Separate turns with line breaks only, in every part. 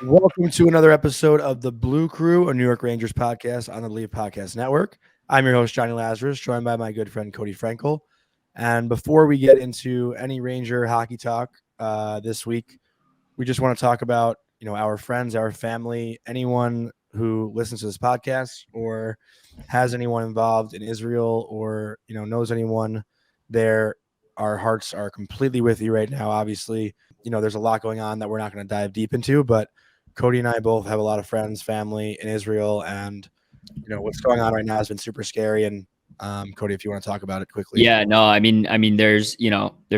Welcome to another episode of the Blue Crew, a New York Rangers podcast on the Believe Podcast Network. I'm your host, Jonny Lazarus, joined by my good friend, Cody Frankel. And before we get into any Ranger hockey talk this week, we just want to talk about, our friends, our family, anyone who listens to this podcast or has anyone involved in Israel or, knows anyone there. Our hearts are completely with you right now. Obviously, there's a lot going on that we're not going to dive deep into, but Cody and I both have a lot of friends, family in Israel, and what's going on right now has been super scary. And Cody, if you want to talk about it quickly.
Yeah, no, I mean, there's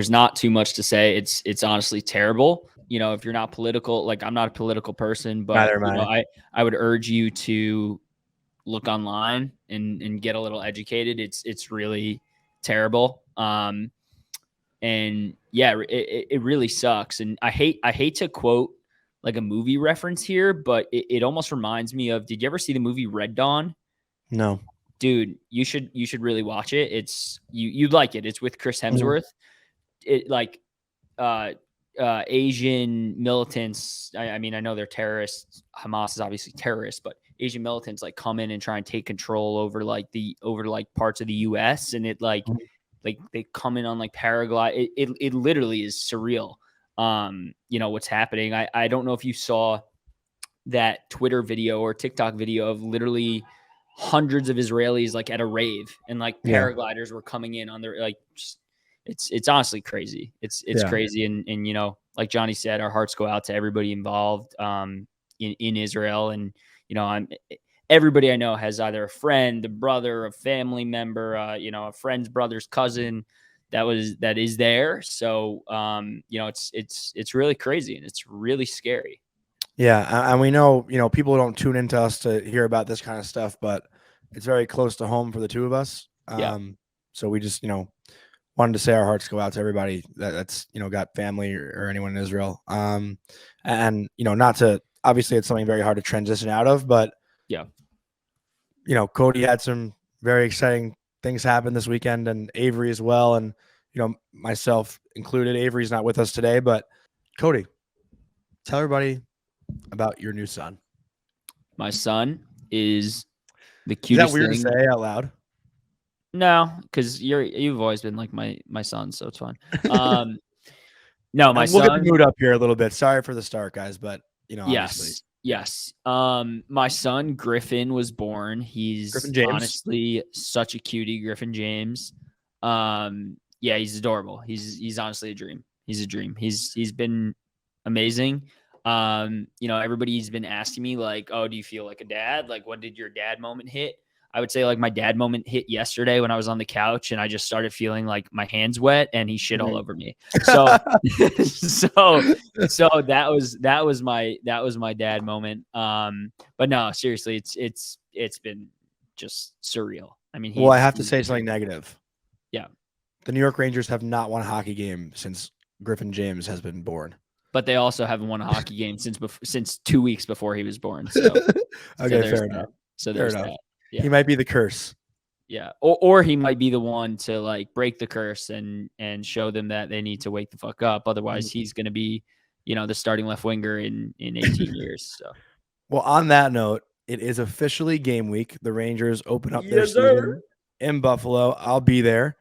not too much to say. It's honestly terrible. If you're not political, like I'm not a political person, but I would urge you to look online and get a little educated. It's really terrible. And yeah, it really sucks. And I hate to quote like a movie reference here, but it almost reminds me of, did you ever see the movie Red Dawn?
No.
Dude, you should really watch it. It's you'd like it. It's with Chris Hemsworth. It like Asian militants. I mean, I know they're terrorists. Hamas is obviously terrorists, but Asian militants like come in and try and take control over parts of the U.S. and it like they come in on like paraglide. It literally is surreal. What's happening. I don't know if you saw that Twitter video or TikTok video of literally hundreds of Israelis like at a rave and like paragliders were coming in on their like it's honestly crazy. It's crazy. And like Jonny said, our hearts go out to everybody involved in Israel. And everybody I know has either a friend, a brother, a family member, a friend's brother's cousin that is there. So it's really crazy and it's really scary.
Yeah, and we know, people don't tune into us to hear about this kind of stuff, but it's very close to home for the two of us. So we just, wanted to say our hearts go out to everybody that's, got family or anyone in Israel. And, not to, obviously it's something very hard to transition out of, but Cody had some very exciting things happen this weekend and Avery as well. And, myself included. Avery's not with us today, but Cody, tell everybody about your new son.
My son is the cutest
thing. Is that weird to say out loud?
No, because you've always been like my son, so it's fine. No, my son.
We'll get the mood up here a little bit. Sorry for the start, guys, but obviously.
Yes. My son Griffin was born. He's honestly such a cutie, Griffin James. Yeah, he's adorable. He's honestly a dream. He's a dream. He's been amazing. Everybody's been asking me like, oh, do you feel like a dad? Like, when did your dad moment hit? I would say like my dad moment hit yesterday when I was on the couch and I just started feeling like my hands wet and he shit all over me. So, so that was my dad moment. But no, seriously, it's been just surreal. I mean,
I have to say something negative.
Yeah.
The New York Rangers have not won a hockey game since Griffin James has been born.
But they also haven't won a hockey game since 2 weeks before he was born. So
okay, fair enough.
So there's that. Yeah.
He might be the curse.
Yeah. Or he might be the one to like break the curse and show them that they need to wake the fuck up. Otherwise he's going to be, the starting left winger in 18 years. So,
well, on that note, it is officially game week. The Rangers open up their season in Buffalo. I'll be there,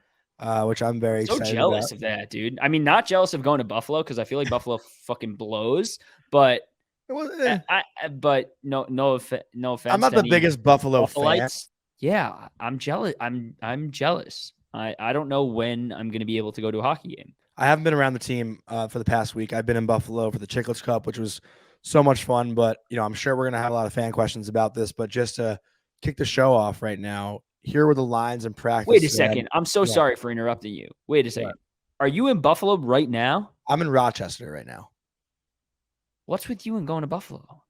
which I'm very excited
so jealous
about.
Of that, dude. I mean, not jealous of going to Buffalo because I feel like Buffalo fucking blows, but but no offense.
I'm not the biggest Buffalo fan.
Yeah, I'm jealous. I'm jealous. I don't know when I'm going to be able to go to a hockey game.
I haven't been around the team for the past week. I've been in Buffalo for the Chicklets Cup, which was so much fun. But I'm sure we're going to have a lot of fan questions about this. But just to kick the show off right now, here were the lines in practice.
Wait a second. I'm so sorry for interrupting you. Wait a second. Are you in Buffalo right now?
I'm in Rochester right now.
What's with you and going to Buffalo?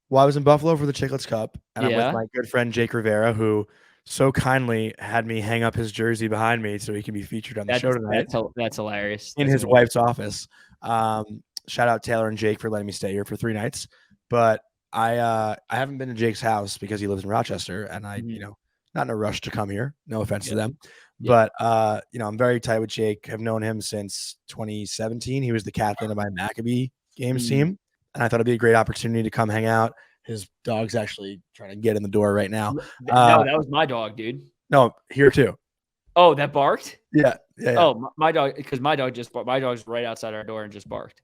Well, I was in Buffalo for the Chicklets Cup, and I'm with my good friend Jake Rivera, who so kindly had me hang up his jersey behind me so he can be featured on the show tonight.
That's hilarious.
In his wife's office. Shout out Taylor and Jake for letting me stay here for 3 nights. But I haven't been to Jake's house because he lives in Rochester, and I, not in a rush to come here. No offense to them. But, I'm very tight with Jake. I've known him since 2017. He was the captain of my Maccabee games team. and I thought it'd be a great opportunity to come hang out. His dog's actually trying to get in the door right now.
No, that was my dog, dude.
No, here too.
Oh, that barked?
Yeah.
Oh, my dog, because my dog's right outside our door and just barked.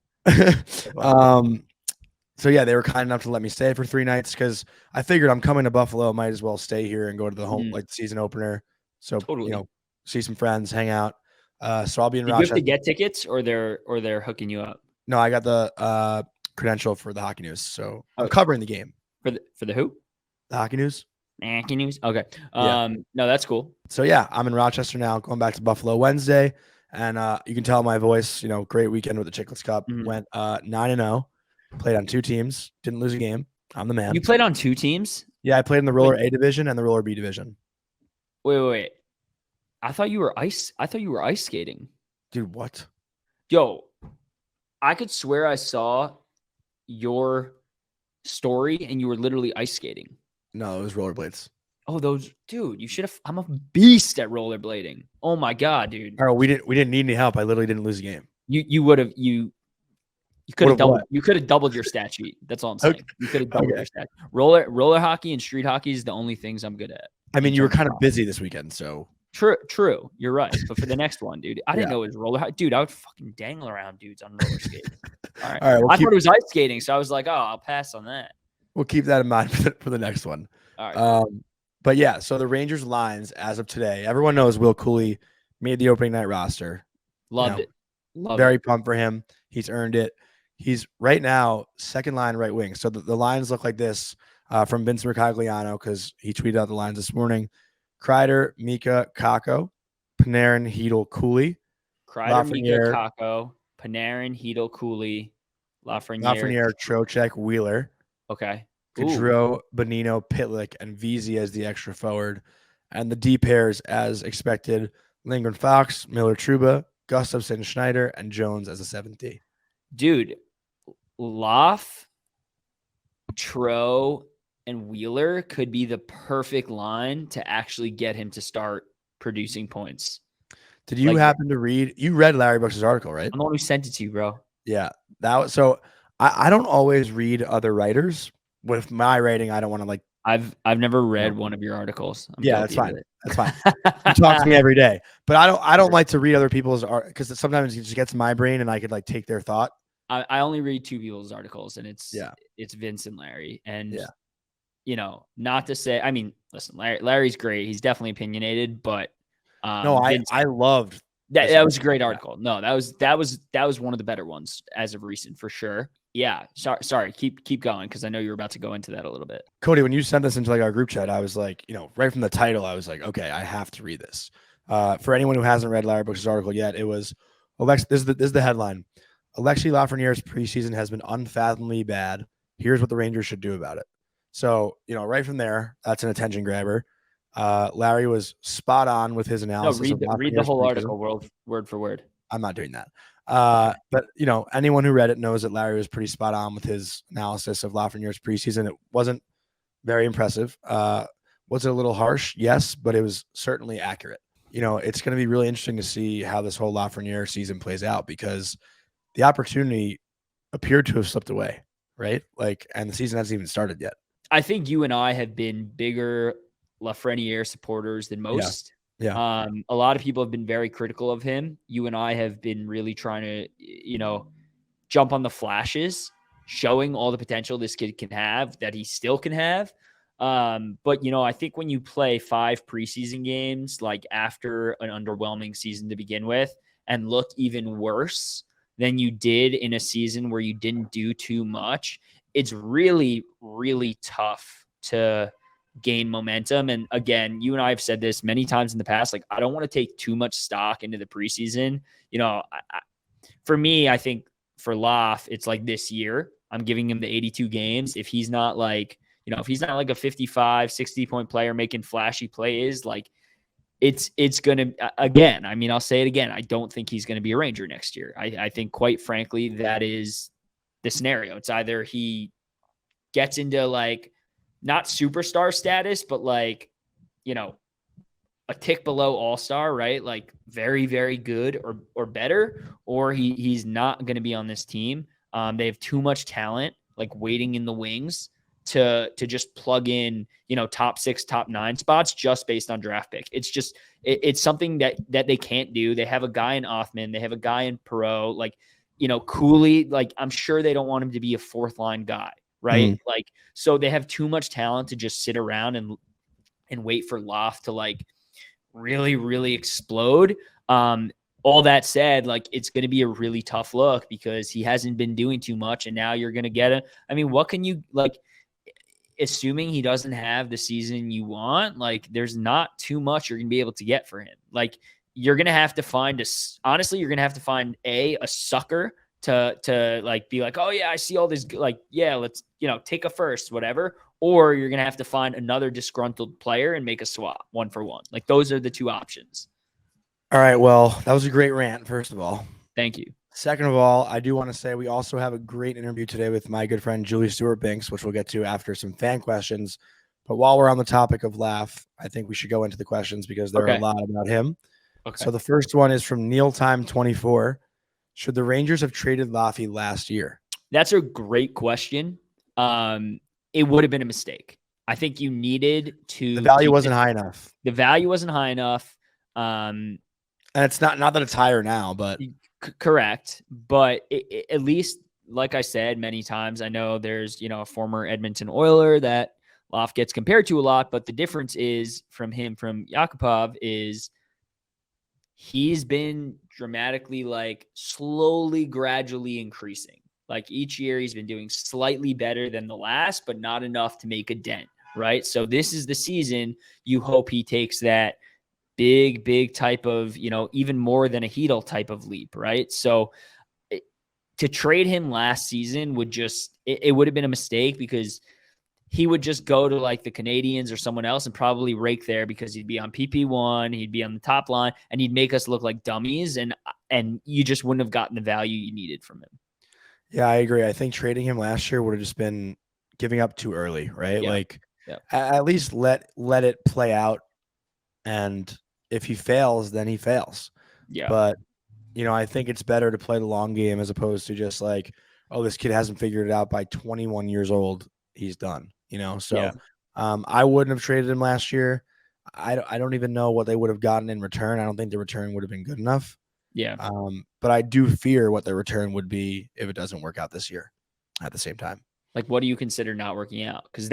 So yeah, they were kind enough to let me stay for 3 nights because I figured I'm coming to Buffalo, might as well stay here and go to the home like season opener. So
Totally.
See some friends, hang out. So I'll be in
Did
Rochester.
you have to get tickets or they're hooking you up?
No, I got the credential for the Hockey News, so I'm covering the game
for the who?
The Hockey News.
Hockey News. Okay.
Yeah.
No, that's cool.
So yeah, I'm in Rochester now. Going back to Buffalo Wednesday, and you can tell my voice. Great weekend with the Chicklets Cup. Went 9-0. Played on 2 teams. Didn't lose a game. I'm the man.
You played on 2 teams?
Yeah, I played in the Roller A division and the Roller B division.
Wait. I thought you were ice skating.
Dude, what?
Yo, I could swear I saw your story and you were literally ice skating.
No, it was rollerblades.
Oh, dude, you should have. I'm a beast at rollerblading. Oh my God, dude.
Oh, we didn't need any help. I literally didn't lose a game.
You could have doubled your stat sheet. That's all I'm saying. Okay. You could have doubled your stat. Roller hockey and street hockey is the only things I'm good at.
I mean, you were kind of busy this weekend, so
true. You're right. But for the next one, dude, I didn't know it was roller hockey. Dude, I would fucking dangle around dudes on roller skates. All right. I thought it was ice skating, so I was like, oh, I'll pass on that.
We'll keep that in mind for the next one.
All right.
But yeah, so the Rangers lines as of today, everyone knows Will Cooley made the opening night roster.
Loved it.
Very pumped for him. He's earned it. He's right now second line right wing. So the lines look like this from Vince Mercogliano because he tweeted out the lines this morning. Kreider, Mika, Kakko, Panarin, Hedel, Cooley.
Kreider, Mika, Kakko, Panarin, Hedel, Cooley,
Lafreniere, Trocheck, Wheeler.
Okay.
Gaudreau, Bonino, Pitlick, and Vesey as the extra forward. And the D pairs, as expected, Lindgren, Fox, Miller, Trouba, Gustafsson, Schneider, and Jones as a 7th D.
Dude, Loff, Tro, and Wheeler could be the perfect line to actually get him to start producing points.
Did you happen to read? You read Larry Brooks' article, right?
I'm the one who sent it to you, bro.
Yeah, that was so. I don't always read other writers. With my rating, I don't want to like.
I've never read one of your articles.
That's fine. That's fine. You talk to me every day, but I don't like to read other people's art because sometimes it just gets in my brain and I could like take their thought.
I only read 2 people's articles, and it's Vince and Larry. And not to say, I mean, listen, Larry's great. He's definitely opinionated, but
Vince, I loved
that was a great article. No, that was one of the better ones as of recent for sure. Yeah. Sorry. Keep going because I know you're about to go into that a little bit.
Cody, when you sent this into like our group chat, I was like, right from the title, I was like, okay, I have to read this. For anyone who hasn't read Larry Brooks' article yet, it was This is the headline. Alexis Lafreniere's preseason has been unfathomably bad. Here's what the Rangers should do about it. So, right from there, that's an attention grabber. Larry was spot on with his analysis.
No, read the whole article word for word.
I'm not doing that. But anyone who read it knows that Larry was pretty spot on with his analysis of Lafreniere's preseason. It wasn't very impressive. Was it a little harsh? Yes, but it was certainly accurate. It's going to be really interesting to see how this whole Lafreniere season plays out because the opportunity appeared to have slipped away, right? And the season hasn't even started yet.
I think you and I have been bigger Lafreniere supporters than most.
Yeah.
A lot of people have been very critical of him. You and I have been really trying to, jump on the flashes, showing all the potential this kid can have, that he still can have. But I think when you play 5 preseason games, after an underwhelming season to begin with, and look even worse than you did in a season where you didn't do too much, it's really, really tough to gain momentum. And again, you and I have said this many times in the past, I don't want to take too much stock into the preseason. For me, I think for Loff, it's this year. I'm giving him the 82 games. If he's not if he's not a 55, 60 point player making flashy plays, it's going to, again, I mean, I'll say it again. I don't think he's going to be a Ranger next year. I think quite frankly, that is the scenario. It's either he gets into not superstar status, but a tick below all-star, right? Very, very good or better, or he's not going to be on this team. They have too much talent like waiting in the wings to just plug in, top 6, top 9 spots just based on draft pick. It's just it's something that they can't do. They have a guy in Othman, they have a guy in Perot, like, Cooley, like I'm sure they don't want him to be a 4th line guy, right? Like, so they have too much talent to just sit around and wait for Loft to like really, really explode. All that said, like, it's going to be a really tough look because he hasn't been doing too much, and now you're going to get it. I mean, what can you, like, assuming he doesn't have the season you want, like, there's not too much you're going to be able to get for him. Like, you're going to have to find you're going to have to find a sucker to like be like, oh yeah, I see all this, like, yeah, let's, take a first, whatever. Or you're going to have to find another disgruntled player and make a swap 1-for-1. Like, those are the 2 options.
All right. Well, that was a great rant, first of all.
Thank you.
Second of all, I do want to say we also have a great interview today with my good friend Julie Stewart Binks, which we'll get to after some fan questions. But while we're on the topic of Laugh, I think we should go into the questions because there are a lot about him. Okay. So the first one is from NeilTime24. Should the Rangers have traded Laffy last year?
That's a great question. It would have been a mistake. I think you needed to.
The value wasn't high enough.
The value wasn't high enough.
And it's not that it's higher now, but
correct. But at least, like I said many times, I know there's, a former Edmonton Oiler that Loft gets compared to a lot, but the difference is from Yakupov is he's been dramatically, like, slowly, gradually increasing. Like, each year he's been doing slightly better than the last, but not enough to make a dent, right? So this is the season you hope he takes that big type of, even more than a Hedl type of leap, right? So to trade him last season would just, it would have been a mistake because he would just go to like the Canadians or someone else and probably rake there because he'd be on PP1, he'd be on the top line, and he'd make us look like dummies, and you just wouldn't have gotten the value you needed from him.
Yeah, I agree. I think trading him last year would have just been giving up too early, right?
Yeah.
At least let it play out, and if he fails, then he fails.
Yeah.
But, I think it's better to play the long game as opposed to just like, oh, this kid hasn't figured it out by 21 years old, he's done, So yeah. I wouldn't have traded him last year. I don't even know what they would have gotten in return. I don't think the return would have been good enough.
Yeah.
But I do fear what the return would be if it doesn't work out this year at the same time.
Like, what do you consider not working out? Because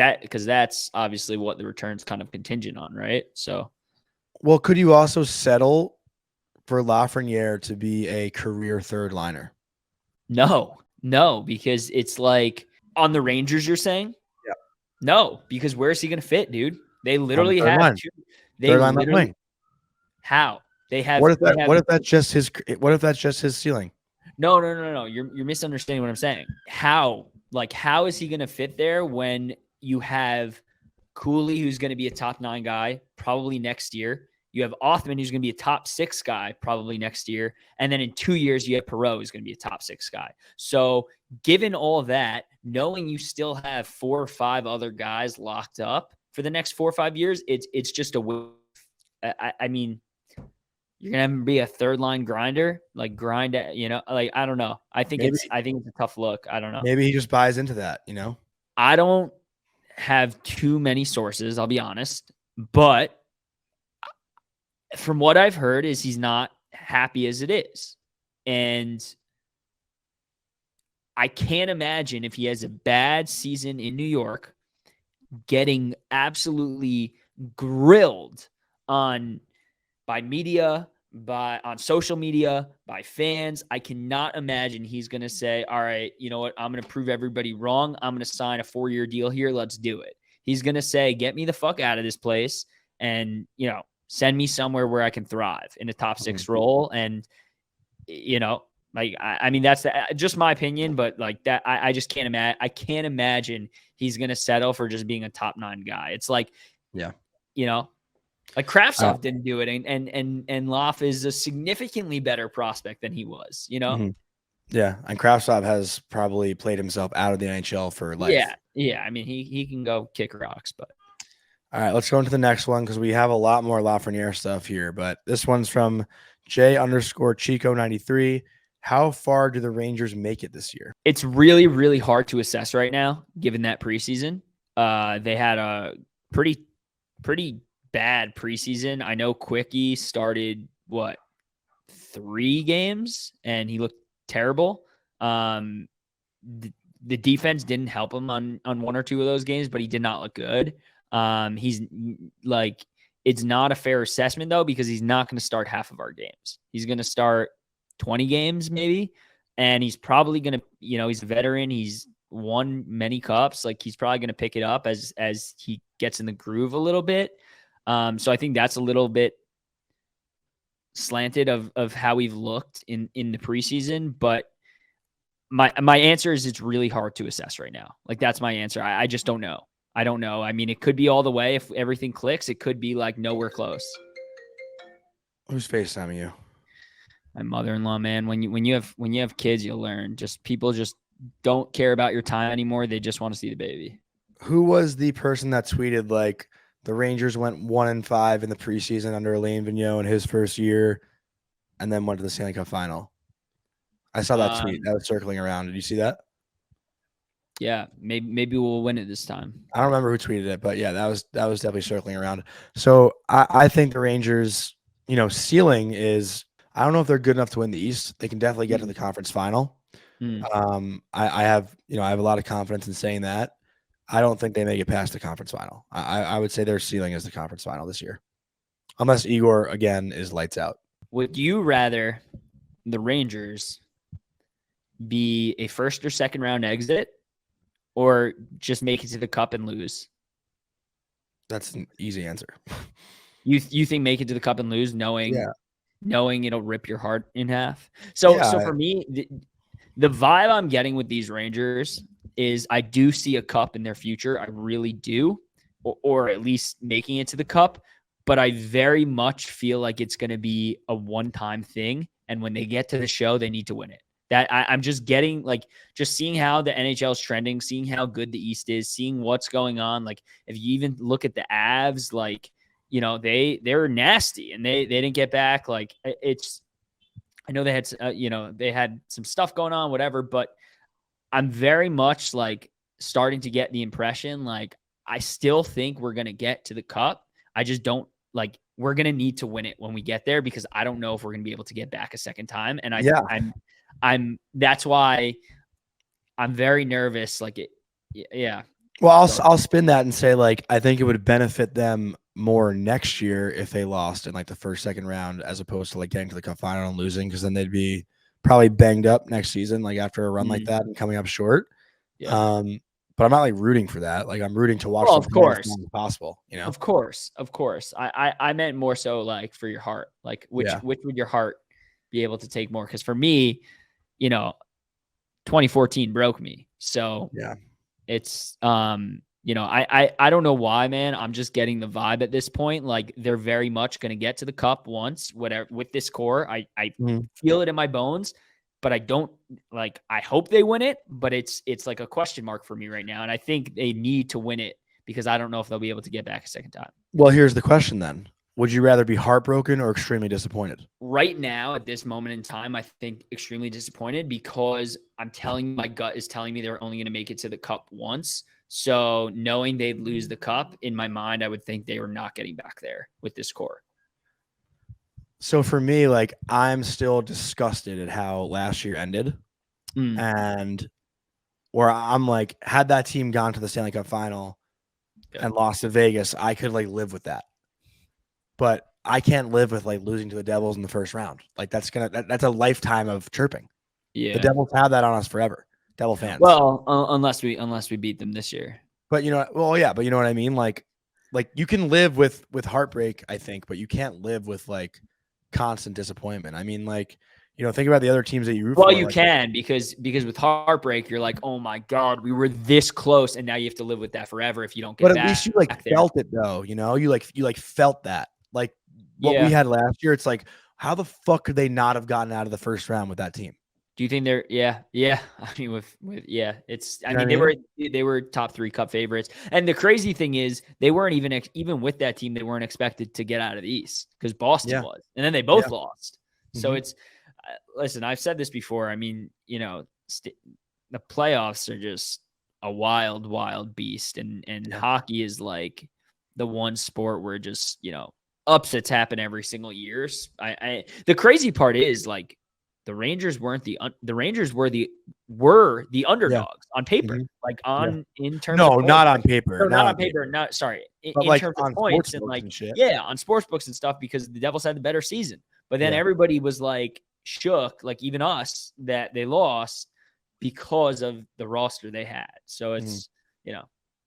that's obviously what the return's kind of contingent on, right? So.
Well, could you also settle for Lafreniere to be a career third liner?
No, because it's like on the Rangers, you're saying?
Yeah.
No, because where's he going to fit, dude? They literally have
line.
two.
Third line left wing.
How? They have.
What if that's just his ceiling?
No. You're misunderstanding what I'm saying. How? Like, how is he going to fit there when you have Cooley, who's going to be a top 9 guy probably next year? You have Othman, who's going to be a top 6 guy probably next year. And then in 2 years, you have Perot, who's going to be a top 6 guy. So given all that, knowing you still have 4 or 5 other guys locked up for the next 4 or 5 years, it's just a I mean, you're going to have to be a third line grinder, like grind, like, I don't know. I think it's a tough look. I don't know.
Maybe he just buys into that,
I don't have too many sources, I'll be honest, but from what I've heard is he's not happy as it is. And I can't imagine if he has a bad season in New York getting absolutely grilled by media, on social media, by fans. I cannot imagine he's going to say, all right, you know what? I'm going to prove everybody wrong. I'm going to sign a 4-year deal here. Let's do it. He's going to say, get me the fuck out of this place and, send me somewhere where I can thrive in a top 6 role. And, like, I mean, that's just my opinion, but like that, I just can't imagine. I can't imagine he's going to settle for just being a top 9 guy. It's like,
yeah,
like Kravtsov didn't do it. And Loff is a significantly better prospect than he was,
Mm-hmm. Yeah. And Kravtsov has probably played himself out of the NHL for life.
Yeah. I mean, he can go kick rocks, but.
All right, let's go into the next one because we have a lot more Lafreniere stuff here. But this one's from J_Chico93. How far do the Rangers make it this year?
It's really, really hard to assess right now, given that preseason. They had a pretty bad preseason. I know Quickie started 3 games and he looked terrible. The defense didn't help him on 1 or 2 of those games, but he did not look good. He's like, it's not a fair assessment though, because he's not going to start half of our games. He's going to start 20 games maybe. And he's probably going to, he's a veteran. He's won many cups. Like, he's probably going to pick it up as he gets in the groove a little bit. So I think that's a little bit slanted of how we've looked in the preseason. But my answer is it's really hard to assess right now. Like, that's my answer. I just don't know. I don't know. I mean, it could be all the way if everything clicks. It could be like nowhere close.
Who's FaceTiming you?
My mother-in-law, man. When you have kids, you'll learn. People just don't care about your time anymore. They just want to see the baby.
Who was the person that tweeted like the Rangers went 1-5 in the preseason under Alain Vigneault in his first year, and then went to the Stanley Cup final? I saw that tweet that was circling around. Did you see that?
Yeah, maybe we'll win it this time.
I don't remember who tweeted it, but yeah, that was definitely circling around. So I think the Rangers, ceiling is, I don't know if they're good enough to win the East. They can definitely get to the conference final. I have a lot of confidence in saying that. I don't think they make it past the conference final. I would say their ceiling is the conference final this year, unless Igor again is lights out.
Would you rather the Rangers be a first or second round exit, or just make it to the Cup and lose?
That's an easy answer.
You think make it to the Cup and lose, knowing it'll rip your heart in half? So for me, the vibe I'm getting with these Rangers is I do see a Cup in their future. I really do, or at least making it to the Cup. But I very much feel like it's going to be a one-time thing, and when they get to the show, they need to win it. That I'm just getting, like, just seeing how the NHL is trending, seeing how good the East is, seeing what's going on. Like, if you even look at the Avs, like, they're nasty and they didn't get back. Like, I know they had, they had some stuff going on, whatever, but I'm very much like starting to get the impression, like, I still think we're going to get to the Cup. I just don't, like, we're going to need to win it when we get there, because I don't know if we're going to be able to get back a second time. And that's why I'm very nervous. Like, yeah.
Well, I'll spin that and say, like, I think it would benefit them more next year if they lost in like the first, second round, as opposed to like getting to the Cup final and losing, because then they'd be probably banged up next season, like after a run like that and coming up short. Yeah. But I'm not like rooting for that. Like, I'm rooting to watch.
Well, of course,
as possible.
Of course. I meant more so like for your heart. Like, which would your heart be able to take more? Because for me, 2014 broke me. So
yeah,
it's I don't know why, man. I'm just getting the vibe at this point. Like, they're very much going to get to the Cup once, whatever, with this core. I feel it in my bones, but I don't, like, I hope they win it, but it's like a question mark for me right now. And I think they need to win it, because I don't know if they'll be able to get back a second time.
Well, here's the question then. Would you rather be heartbroken or extremely disappointed?
Right now, at this moment in time, I think extremely disappointed, because I'm telling, my gut is telling me they're only going to make it to the Cup once. So knowing they'd lose the Cup, in my mind, I would think they were not getting back there with this core.
So for me, like, I'm still disgusted at how last year ended. And where I'm like, had that team gone to the Stanley Cup final and lost to Vegas, I could like live with that. But I can't live with like losing to the Devils in the first round. Like, that's a lifetime of chirping. Yeah. The Devils have that on us forever. Devil fans.
Well, unless we beat them this year.
But but you know what I mean? Like you can live with heartbreak, I think, but you can't live with like constant disappointment. I mean, like, think about the other teams that you root for.
Well, you can, because with heartbreak, you're like, oh my God, we were this close, and now you have to live with that forever if you don't get back.
But at least you like felt it though, you felt that. Like what we had last year, it's like, how the fuck could they not have gotten out of the first round with that team?
Do you think they're I mean, it's, I mean, they were top 3 Cup favorites. And the crazy thing is, they weren't even with that team, they weren't expected to get out of the East, because Boston was, and then they both lost. So it's, listen, I've said this before. I mean, the playoffs are just a wild, wild beast, and hockey is like the one sport where just upsets happen every single year. The crazy part is like the Rangers weren't the Rangers were the underdogs on paper, like in terms of
no,
points.
not on paper,
not on paper. Not sorry,
but
in
like
terms
on
of points and
sportsbooks and shit.
on sports books and stuff, because the Devils had the better season. But then
Yeah.
everybody was like shook, like even us, that they lost because of the roster they had. So it's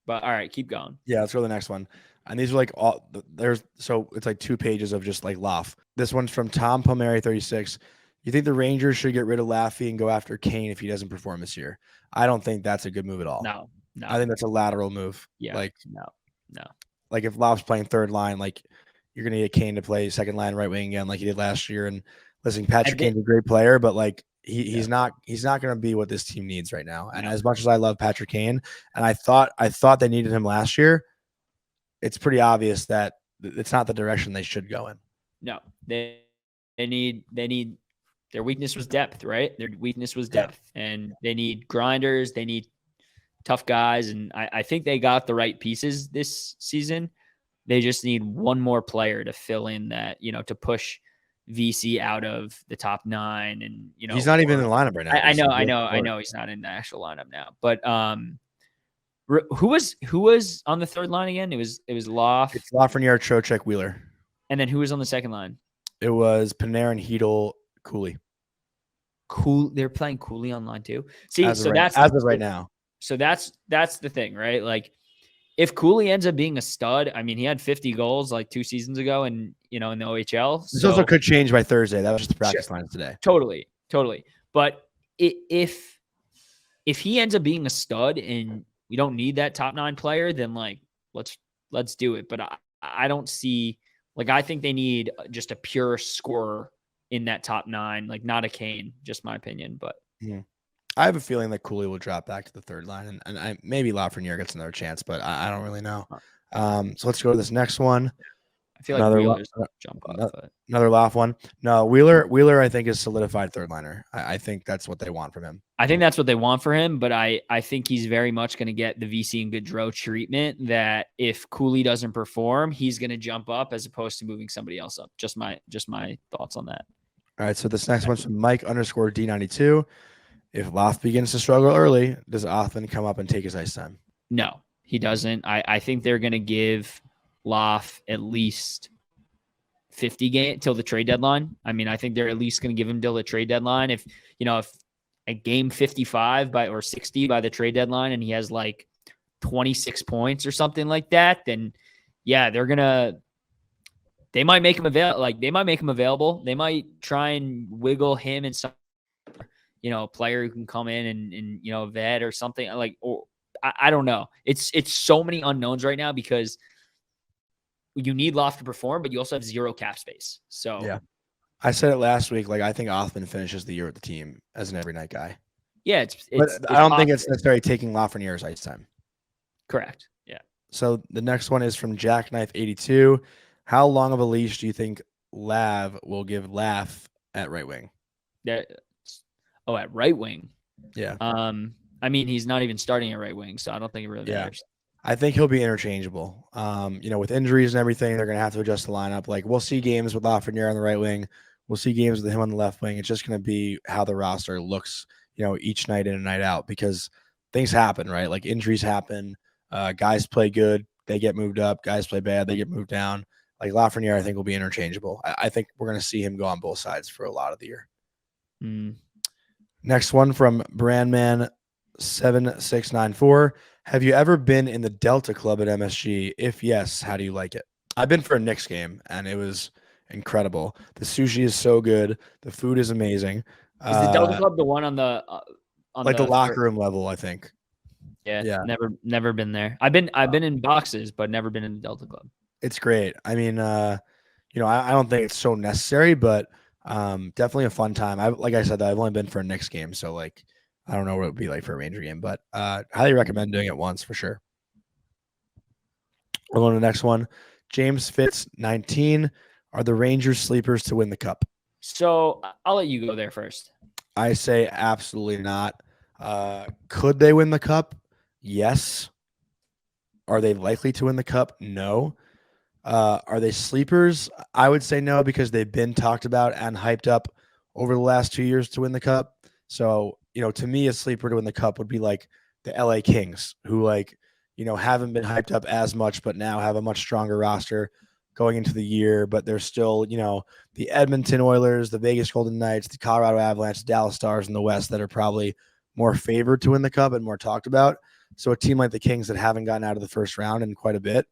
but all right, keep going.
Yeah, let's go to the next one. And these are like it's like 2 pages of just like Loff. This one's from Tom Palmieri 36. You think the Rangers should get rid of Laffy and go after Kane if he doesn't perform this year? I don't think that's a good move at all.
No.
I think that's a lateral move.
Yeah.
Like
no.
Like if Loff's playing third line, like you're gonna get Kane to play second line right wing again, like he did last year. And listen, Patrick Kane's a great player, but like he's not gonna be what this team needs right now. And as much as I love Patrick Kane, and I thought they needed him last year, it's pretty obvious that it's not the direction they should go in.
No, they need their weakness was depth, right? Their weakness was depth, and they need grinders. They need tough guys, and I think they got the right pieces this season. They just need one more player to fill in that, to push VC out of the top 9, and
he's not even in the lineup right now.
I know he's not in the actual lineup now. But who was on the third line again? It was Loff.
It's Lafreniere, Trocheck, Wheeler.
And then who was on the second line?
It was Panarin, Hedl, Cooley.
They're playing Cooley on line too. See,
as of right now.
So that's the thing, right? Like if Cooley ends up being a stud, I mean, he had 50 goals like 2 seasons ago, and in the OHL.
This also could change by Thursday. That was just the practice lines today.
Totally. But if he ends up being a stud and we don't need that top 9 player, then like let's do it. But I don't see, like, I think they need just a pure scorer in that top 9, like not a Kane, just my opinion. But
I have a feeling that Cooley will drop back to the third line, and maybe Lafreniere gets another chance, but I don't really know. So let's go to this next one.
I feel like Wheeler's jump up.
Another Loff one. No, Wheeler, I think, is solidified third liner. I think that's what they want from him.
I think that's what they want for him, but I think he's very much going to get the VC and Gaudreau treatment, that if Cooley doesn't perform, he's going to jump up as opposed to moving somebody else up. Just my thoughts on that.
All right, so this next one's from Mike_D92. If Loff begins to struggle early, does Othman come up and take his ice time?
No, he doesn't. I think they're going to give Loff at least 50 games till the trade deadline. I mean, I think they're at least going to give him till the trade deadline. If a game 55 or 60 by the trade deadline and he has like 26 points or something like that, then yeah, they might make him available. They might try and wiggle him and some, a player who can come in and vet or something, like, or I don't know. It's so many unknowns right now because you need Loft to perform, but you also have 0 cap space. So
yeah, I said it last week. Like, I think Othman finishes the year with the team as an every night guy.
Yeah,
but I don't think it's necessarily taking Lafreniere's ice time.
Correct. Yeah.
So the next one is from Jackknife82. How long of a leash do you think Lav will give Laff at right wing?
At right wing.
Yeah.
I mean, he's not even starting at right wing, so I don't think it really matters.
I think he'll be interchangeable. With injuries and everything, they're going to have to adjust the lineup. Like, we'll see games with Lafreniere on the right wing. We'll see games with him on the left wing. It's just going to be how the roster looks, each night in and night out, because things happen, right? Like, injuries happen. Guys play good, they get moved up. Guys play bad, they get moved down. Like, Lafreniere, I think, will be interchangeable. I think we're going to see him go on both sides for a lot of the year. Next one from Brandman7694. Have you ever been in the Delta Club at MSG? If yes, how do you like it? I've been for a Knicks game, and it was incredible. The sushi is so good. The food is amazing.
Is the Delta Club the one on the
the locker room level, I think.
Yeah. Never been there. I've been in boxes, but never been in the Delta Club.
It's great. I mean, I don't think it's so necessary, but definitely a fun time. Like I said, I've only been for a Knicks game, so like, I don't know what it would be like for a Ranger game, but highly recommend doing it once for sure. We'll go to the next one. James Fitz 19. Are the Rangers sleepers to win the cup?
So I'll let you go there first.
I say absolutely not. Could they win the cup? Yes. Are they likely to win the cup? No. Are they sleepers? I would say no because they've been talked about and hyped up over the last 2 years to win the cup. So, to me, a sleeper to win the cup would be like the LA Kings, who haven't been hyped up as much, but now have a much stronger roster going into the year. But they're still, the Edmonton Oilers, the Vegas Golden Knights, the Colorado Avalanche, the Dallas Stars in the West that are probably more favored to win the cup and more talked about. So a team like the Kings that haven't gotten out of the first round in quite a bit,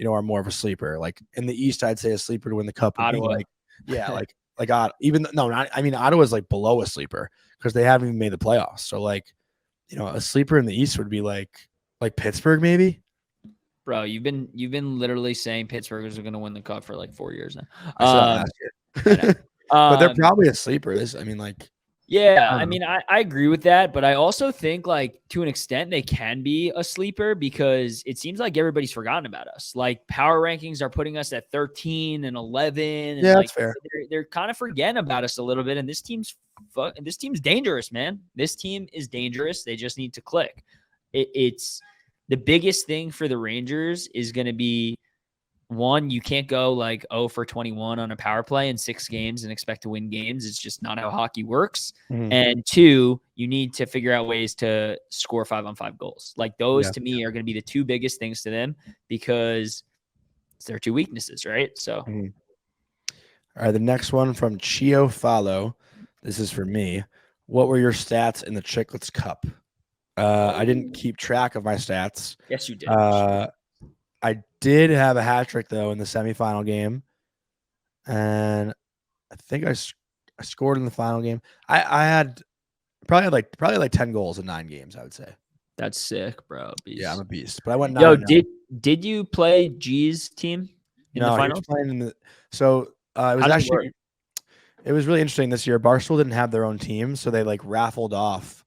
are more of a sleeper. Like in the East, I'd say a sleeper to win the cup would
Ottawa.
be Ottawa's like below a sleeper because they haven't even made the playoffs. So a sleeper in the East would be like Pittsburgh maybe.
Bro, you've been literally saying Pittsburgh is going to win the cup for like 4 years now.
I said that last year. But they're probably a sleeper.
Yeah, I mean, I agree with that, but I also think like to an extent they can be a sleeper because it seems like everybody's forgotten about us. Like power rankings are putting us at 13 and 11. And
yeah, that's fair.
They're kind of forgetting about us a little bit. And this team's dangerous, man. This team is dangerous. They just need to click. It's the biggest thing for the Rangers is going to be, one, you can't go like 0 for 21 on a power play in 6 games and expect to win games. It's just not how hockey works.
Mhm.
And 2, you need to figure out ways to score 5-on-5 goals. Like those to me are going to be the 2 biggest things to them because it's their 2 weaknesses, right? So,
All right, the next one from Chio Follow. This is for me. What were your stats in the Chicklets Cup? I didn't keep track of my stats.
Yes, you did.
I did have a hat trick though in the semifinal game, and I think I scored in the final game. I had probably like 10 goals in 9 games. I would say.
That's sick, bro. Beast.
Yeah, I'm a beast. But I went 9.
Yo, did you play G's team in the finals?
He was playing in the. So it was actually. It was really interesting this year. Barstool didn't have their own team, so they like raffled off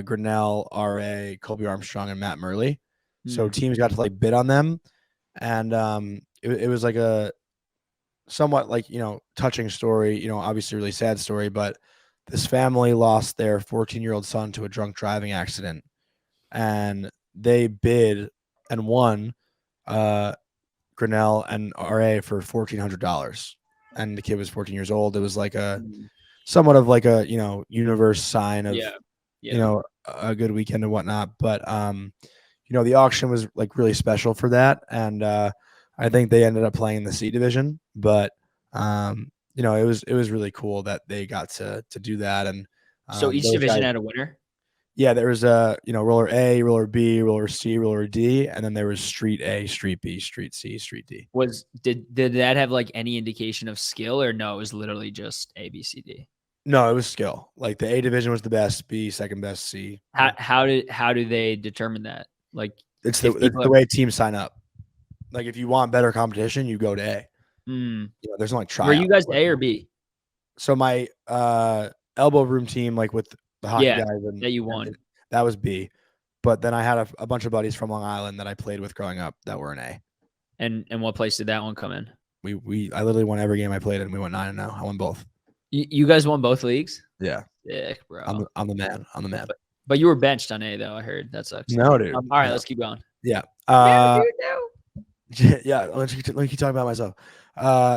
Grinnell, R.A., Colby Armstrong, and Matt Murley. So teams got to like bid on them, and it was like a somewhat like touching story. Obviously really sad story, but this family lost their 14-year-old son to a drunk driving accident, and they bid and won Grinnell and R.A. for $1,400. And the kid was 14 years old. It was like a somewhat of like a universe sign of a good weekend and whatnot. But the auction was like really special for that, and I think they ended up playing in the C division. But it was really cool that they got to do that. And
so each division had a winner.
Yeah, there was roller A, roller B, roller C, roller D, and then there was street A, street B, street C, street D.
Did that have like any indication of skill, or no? It was literally just A, B, C, D.
No, it was skill. Like the A division was the best, B second best, C.
How do they determine that? Like
it's the way teams sign up. Like if you want better competition, you go to A. There's no like try.
Were you guys A or B?
So my elbow room team, like with the hockey guys, and
that you won.
That was B. But then I had a bunch of buddies from Long Island that I played with growing up that were in A.
And what place did that one come in?
I literally won every game I played in. We went 9-0. I won both.
You guys won both leagues?
Yeah.
Sick, bro.
I'm the man. I'm the man.
But you were benched on A though. I heard that sucks.
No, dude.
All right, let's keep going.
Yeah. Yeah. Let me keep talking about myself.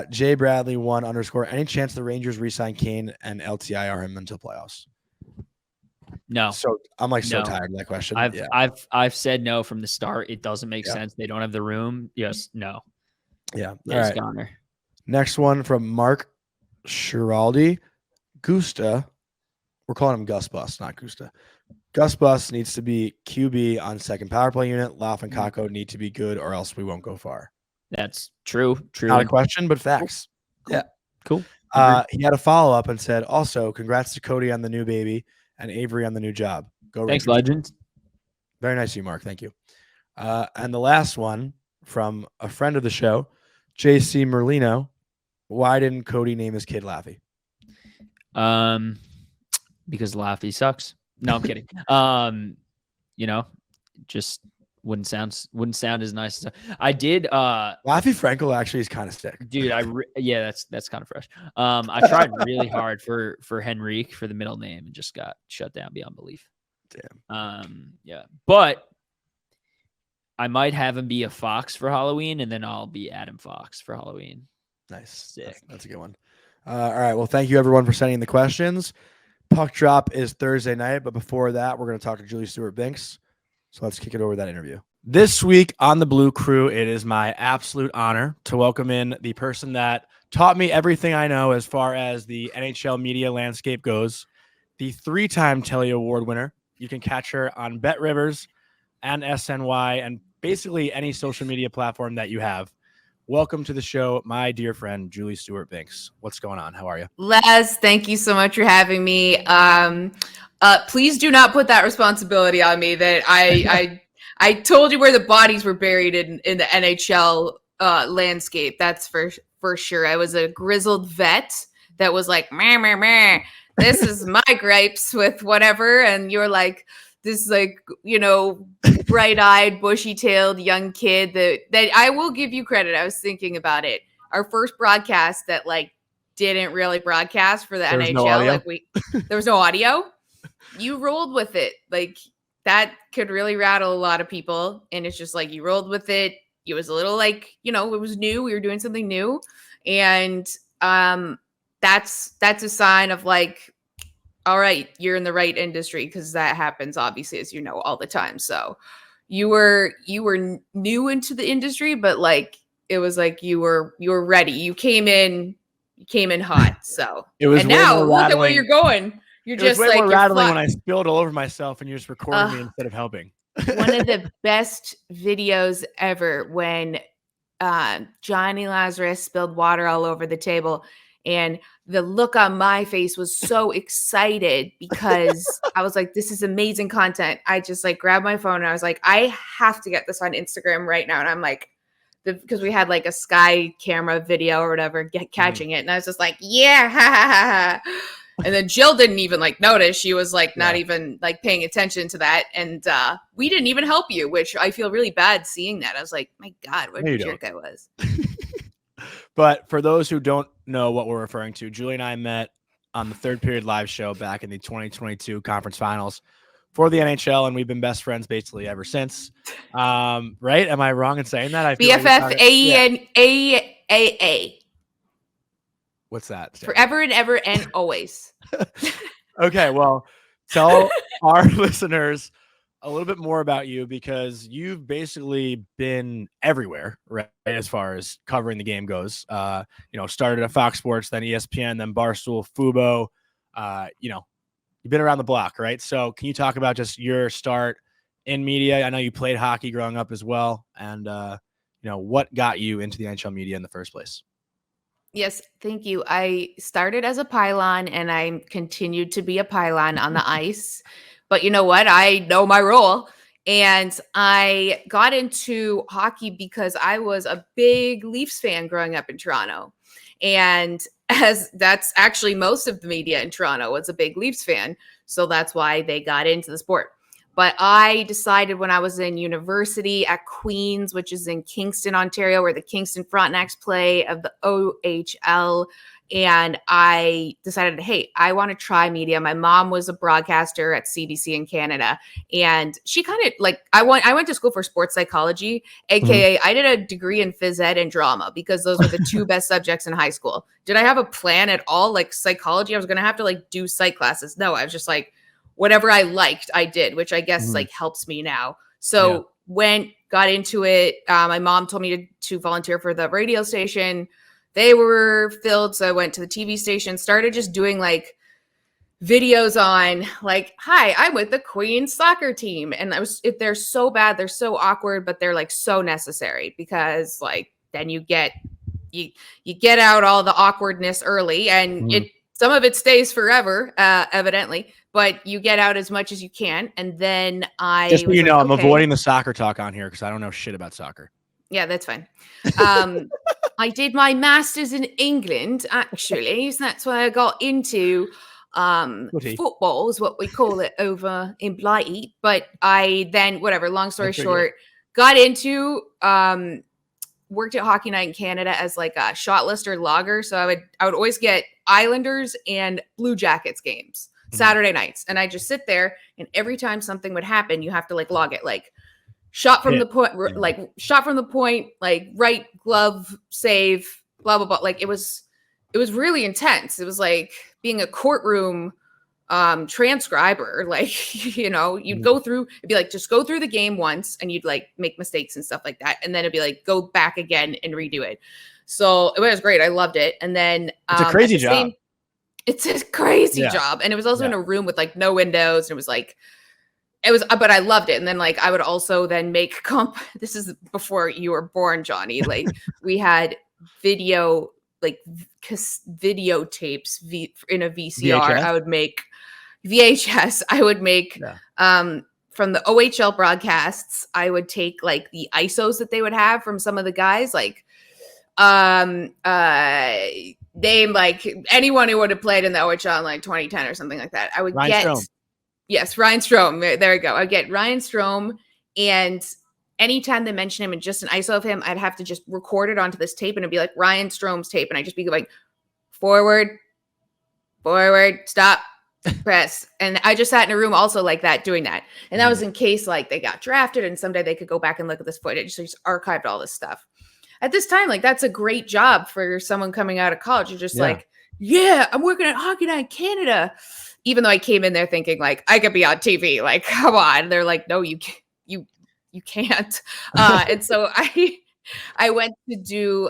Jay Bradley 1_. Any chance the Rangers re-sign Kane and LTIR him until playoffs?
No.
So I'm like so tired of that question.
I've said no from the start. It doesn't make sense. They don't have the room. Yes. No.
Yeah.
Yes,
all right.
Connor.
Next one from Mark Schiraldi. Gusta. We're calling him Gus Bus, not Gusta. Gus Bus needs to be QB on second power play unit. Lauf and Kako need to be good, or else we won't go far.
That's true. True.
Not a question, but facts.
Cool. Yeah. Cool.
He had a follow-up and said, also, congrats to Cody on the new baby and Avery on the new job. Go
Thanks,
Rangers.
legend.
Very nice of you, Mark. Thank you. And the last one from a friend of the show, JC Merlino. Why didn't Cody name his kid Laffy?
Because Laffy sucks. No, I'm kidding. Just Wouldn't sound as nice as I did.
Laffy Frankel actually is kind of sick,
dude. Yeah, that's kind of fresh. I tried really hard for Henrique for the middle name and just got shut down beyond belief.
Damn.
Yeah, but I might have him be a Fox for Halloween, and then I'll be Adam Fox for Halloween.
Nice.
Sick.
That's a good one. All right. Well, thank you everyone for sending the questions. Puck drop is Thursday night, but before that, we're going to talk to Julie Stewart Binks. So let's kick it over that interview. This week on the Blue Crew, it is my absolute honor to welcome in the person that taught me everything I know as far as the NHL media landscape goes, the 3-time Telly Award winner. You can catch her on Bet Rivers and SNY and basically any social media platform that you have. Welcome to the show, my dear friend, Julie Stewart Binks. What's going on? How are you?
Les, thank you so much for having me. Please do not put that responsibility on me that I told you where the bodies were buried in the NHL landscape. That's for sure. I was a grizzled vet that was like, meh, meh, meh. This is my gripes with whatever. And you're like, this like, bright-eyed, bushy-tailed young kid that I will give you credit. I was thinking about it. Our first broadcast that didn't really broadcast for the NHL. There was no audio. You rolled with it. That could really rattle a lot of people. And it's just you rolled with it. It was a little it was new. We were doing something new. And that's a sign of all right, you're in the right industry, because that happens obviously, as you know, all the time. So you were new into the industry, but it was you were ready. You came in hot. So
it was,
and now look at where you're going. You're just
way more rattling when I spilled all over myself and you just recorded me instead of helping.
One of the best videos ever when Jonny Lazarus spilled water all over the table. And the look on my face was so excited because I was like, this is amazing content. I just grabbed my phone and I was like, I have to get this on Instagram right now. And I'm because we had a Sky camera video or whatever, catching it. And I was just like, yeah, ha, ha, ha, ha. And then Jill didn't even notice. She was not even paying attention to that. And we didn't even help you, which I feel really bad seeing that. I was like, my God, what a jerk I was.
But for those who don't know what we're referring to, Julie and I met on the Third Period live show back in the 2022 conference finals for the NHL, and we've been best friends basically ever since. Right? Am I wrong in saying that?
BFF AENAA.
What's that?
Forever and ever and always.
Okay, well, tell our listeners a little bit more about you, because you've basically been everywhere, right? As far as covering the game goes. Started at Fox Sports, then ESPN, then Barstool, Fubo. You've been around the block, right? So can you talk about just your start in media? I know you played hockey growing up as well. And, what got you into the NHL media in the first place?
Yes, thank you. I started as a pylon and I continued to be a pylon on the ice. But you know what? I know my role. And I got into hockey because I was a big Leafs fan growing up in Toronto. And as that's actually most of the media in Toronto was a big Leafs fan. So that's why they got into the sport. But I decided when I was in university at Queen's, which is in Kingston, Ontario, where the Kingston Frontenacs play of the OHL. And I decided, hey, I want to try media. My mom was a broadcaster at CBC in Canada. And she kind of I went to school for sports psychology, AKA I did a degree in phys ed and drama because those were the two best subjects in high school. Did I have a plan at all? Psychology, I was going to have to do psych classes. No, I was just whatever I liked, I did, which I guess helps me now. So got into it. My mom told me to volunteer for the radio station. They were filled. So I went to the TV station, started just doing videos on hi, I'm with the Queen's soccer team. And they're so bad. They're so awkward, but they're so necessary because then you get out all the awkwardness early and some of it stays forever, evidently, but you get out as much as you can. And then
just so you know, I'm avoiding the soccer talk on here because I don't know shit about soccer.
Yeah, that's fine. I did my master's in England, actually. So that's why I got into football, is what we call it over in Blighty. But I then, long story short, got into worked at Hockey Night in Canada as like a shot lister logger. So I would always get Islanders and Blue Jackets games Saturday nights. And I just sit there, and every time something would happen, you have to like log it, like shot from the point, like shot from the point, like right glove save, blah, blah, blah. Like it was really intense. It was like being a courtroom transcriber. Like, you know, you'd go through, it'd be like, just go through the game once, and you'd like make mistakes and stuff like that. And then it'd be like, go back again and redo it. So it was great. I loved it. And then
it's a crazy job.
It's a crazy job. And it was also in a room with like no windows. And it was like, but I loved it. And then like, I would also then make this is before you were born, Johnny. Like we had video, like videotapes in a VCR.
VHS?
I would make VHS. I would make from the OHL broadcasts. I would take like the ISOs that they would have from some of the guys, like name like anyone who would have played in the OHL in like 2010 or something like that. I would
Ryan Strome.
Yes, Ryan Strome. There we go. I'd get Ryan Strome, and anytime they mention him and just an ISO of him, I'd have to just record it onto this tape, and it'd be like Ryan Strome's tape. And I'd just be like, forward, stop, press. And I just sat in a room also like that, doing that. And that was in case like they got drafted and someday they could go back and look at this footage. So just archived all this stuff. At this time, like that's a great job for someone coming out of college. You're just like, yeah, I'm working at Hockey Night in Canada. Even though I came in there thinking like I could be on TV, like, come on. They're like, no, you can't. And so I went to do,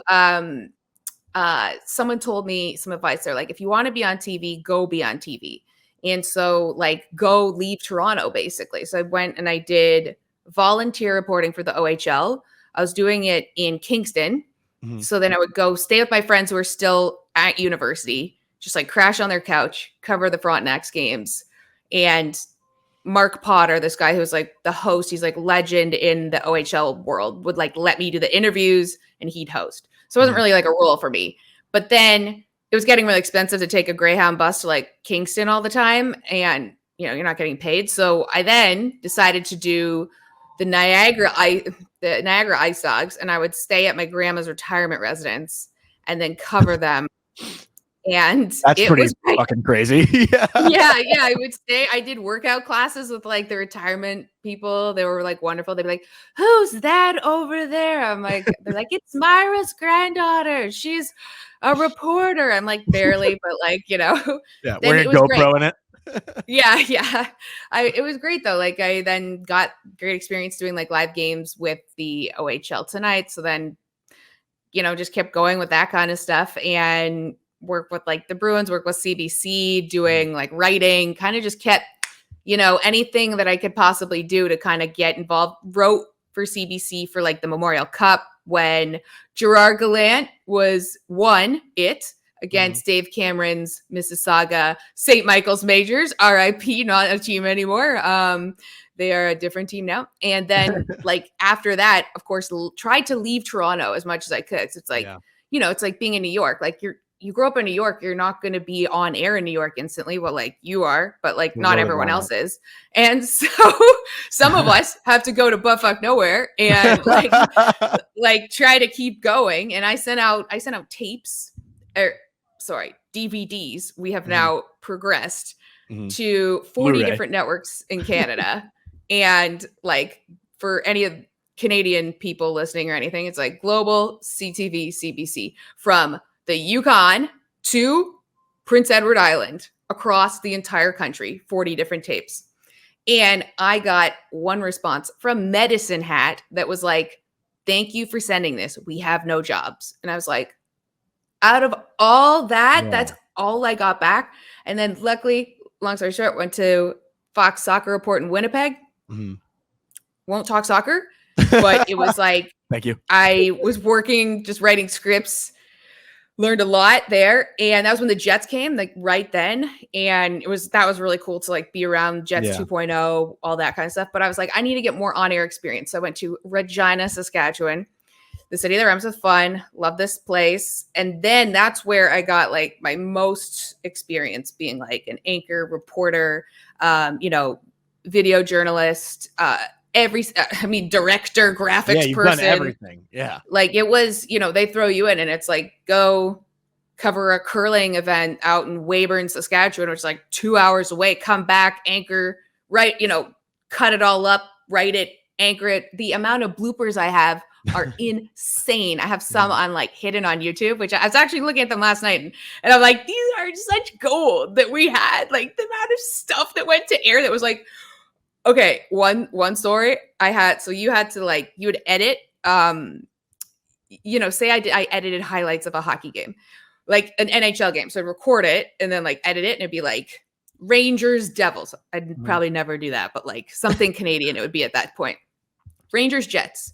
someone told me some advice. They're like, if you want to be on TV, go be on TV. And so like, go leave Toronto basically. So I went and I did volunteer reporting for the OHL. I was doing it in Kingston. Mm-hmm. So then I would go stay with my friends who are still at university, just like crash on their couch, cover the Frontenac's games. And Mark Potter, this guy who's like the host, he's like legend in the OHL world, would like let me do the interviews and he'd host. So it wasn't really like a role for me. But then it was getting really expensive to take a Greyhound bus to like Kingston all the time. And, you know, you're not getting paid. So I then decided to do the Niagara Ice Dogs, and I would stay at my grandma's retirement residence and then cover them. And
that's pretty fucking crazy.
yeah. I would stay. I did workout classes with like the retirement people. They were like wonderful. They'd be like, "Who's that over there?" I'm like, they're like, "It's Myra's granddaughter. She's a reporter." I'm like, barely, but like, you know.
Yeah, wearing GoPro in it.
Yeah. It was great though. Like I then got great experience doing like live games with the OHL Tonight. So then, you know, just kept going with that kind of stuff and work with like the Bruins, work with CBC, doing like writing, kind of just kept, you know, anything that I could possibly do to kind of get involved. Wrote for CBC for like the Memorial Cup when Gerard Gallant won it against Dave Cameron's Mississauga St. Michael's Majors, RIP, not a team anymore. They are a different team now. And then like after that, of course, tried to leave Toronto as much as I could. So it's like, you know, it's like being in New York. Like you grow up in New York, you're not going to be on air in New York instantly. Well, like you are, but like not everyone else is. And so some of us have to go to buttfuck nowhere and like try to keep going. And I sent out tapes DVDs. We have now progressed to 40
Blu-ray.
Different networks in Canada. And like for any of Canadian people listening or anything, it's like Global, CTV, CBC, from the Yukon to Prince Edward Island, across the entire country, 40 different tapes. And I got one response from Medicine Hat that was like, "Thank you for sending this. We have no jobs." And I was like, out of all that, that's all I got back. And then luckily, long story short, went to Fox Soccer Report in Winnipeg. Won't talk soccer, but it was like,
thank you.
I was working, just writing scripts, learned a lot there. And that was when the Jets came, like right then. And that was really cool to like be around Jets 2.0, all that kind of stuff. But I was like, I need to get more on-air experience. So I went to Regina, Saskatchewan, the city that rhymes with fun. Love this place. And then that's where I got like my most experience being like an anchor, reporter, you know, video journalist, director, graphics
Yeah, you've
person.
done everything. Yeah.
Like it was, they throw you in and it's like, go cover a curling event out in Weyburn, Saskatchewan, which is like 2 hours away, come back, anchor, write, cut it all up, write it, anchor it. The amount of bloopers I have are insane. I have some on like hidden on YouTube, which I was actually looking at them last night and I'm like, these are such gold that we had. Like the amount of stuff that went to air that was like, okay, one story I had. So you had to like, you would edit, say I edited highlights of a hockey game, like an NHL game. So I'd record it and then like edit it and it'd be like Rangers, Devils. I'd probably never do that, but like something Canadian it would be at that point. Rangers, Jets.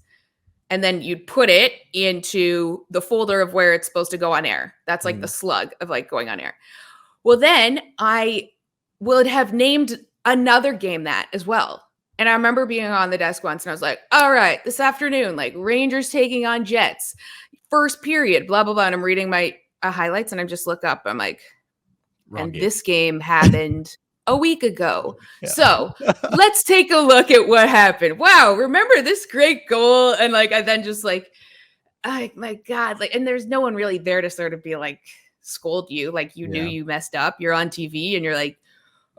And then you'd put it into the folder of where it's supposed to go on air. That's like the slug of like going on air. Well, then I would have named another game that as well. And I remember being on the desk once and I was like, all right, this afternoon, like Rangers taking on Jets, first period, blah, blah, blah. And I'm reading my highlights and I just look up. I'm like, this game happened a week ago. Yeah. So let's take a look at what happened. Wow. Remember this great goal? And like, I then just like, oh my God, like, and there's no one really there to sort of be like, scold you. Like you knew you messed up. You're on TV and you're like,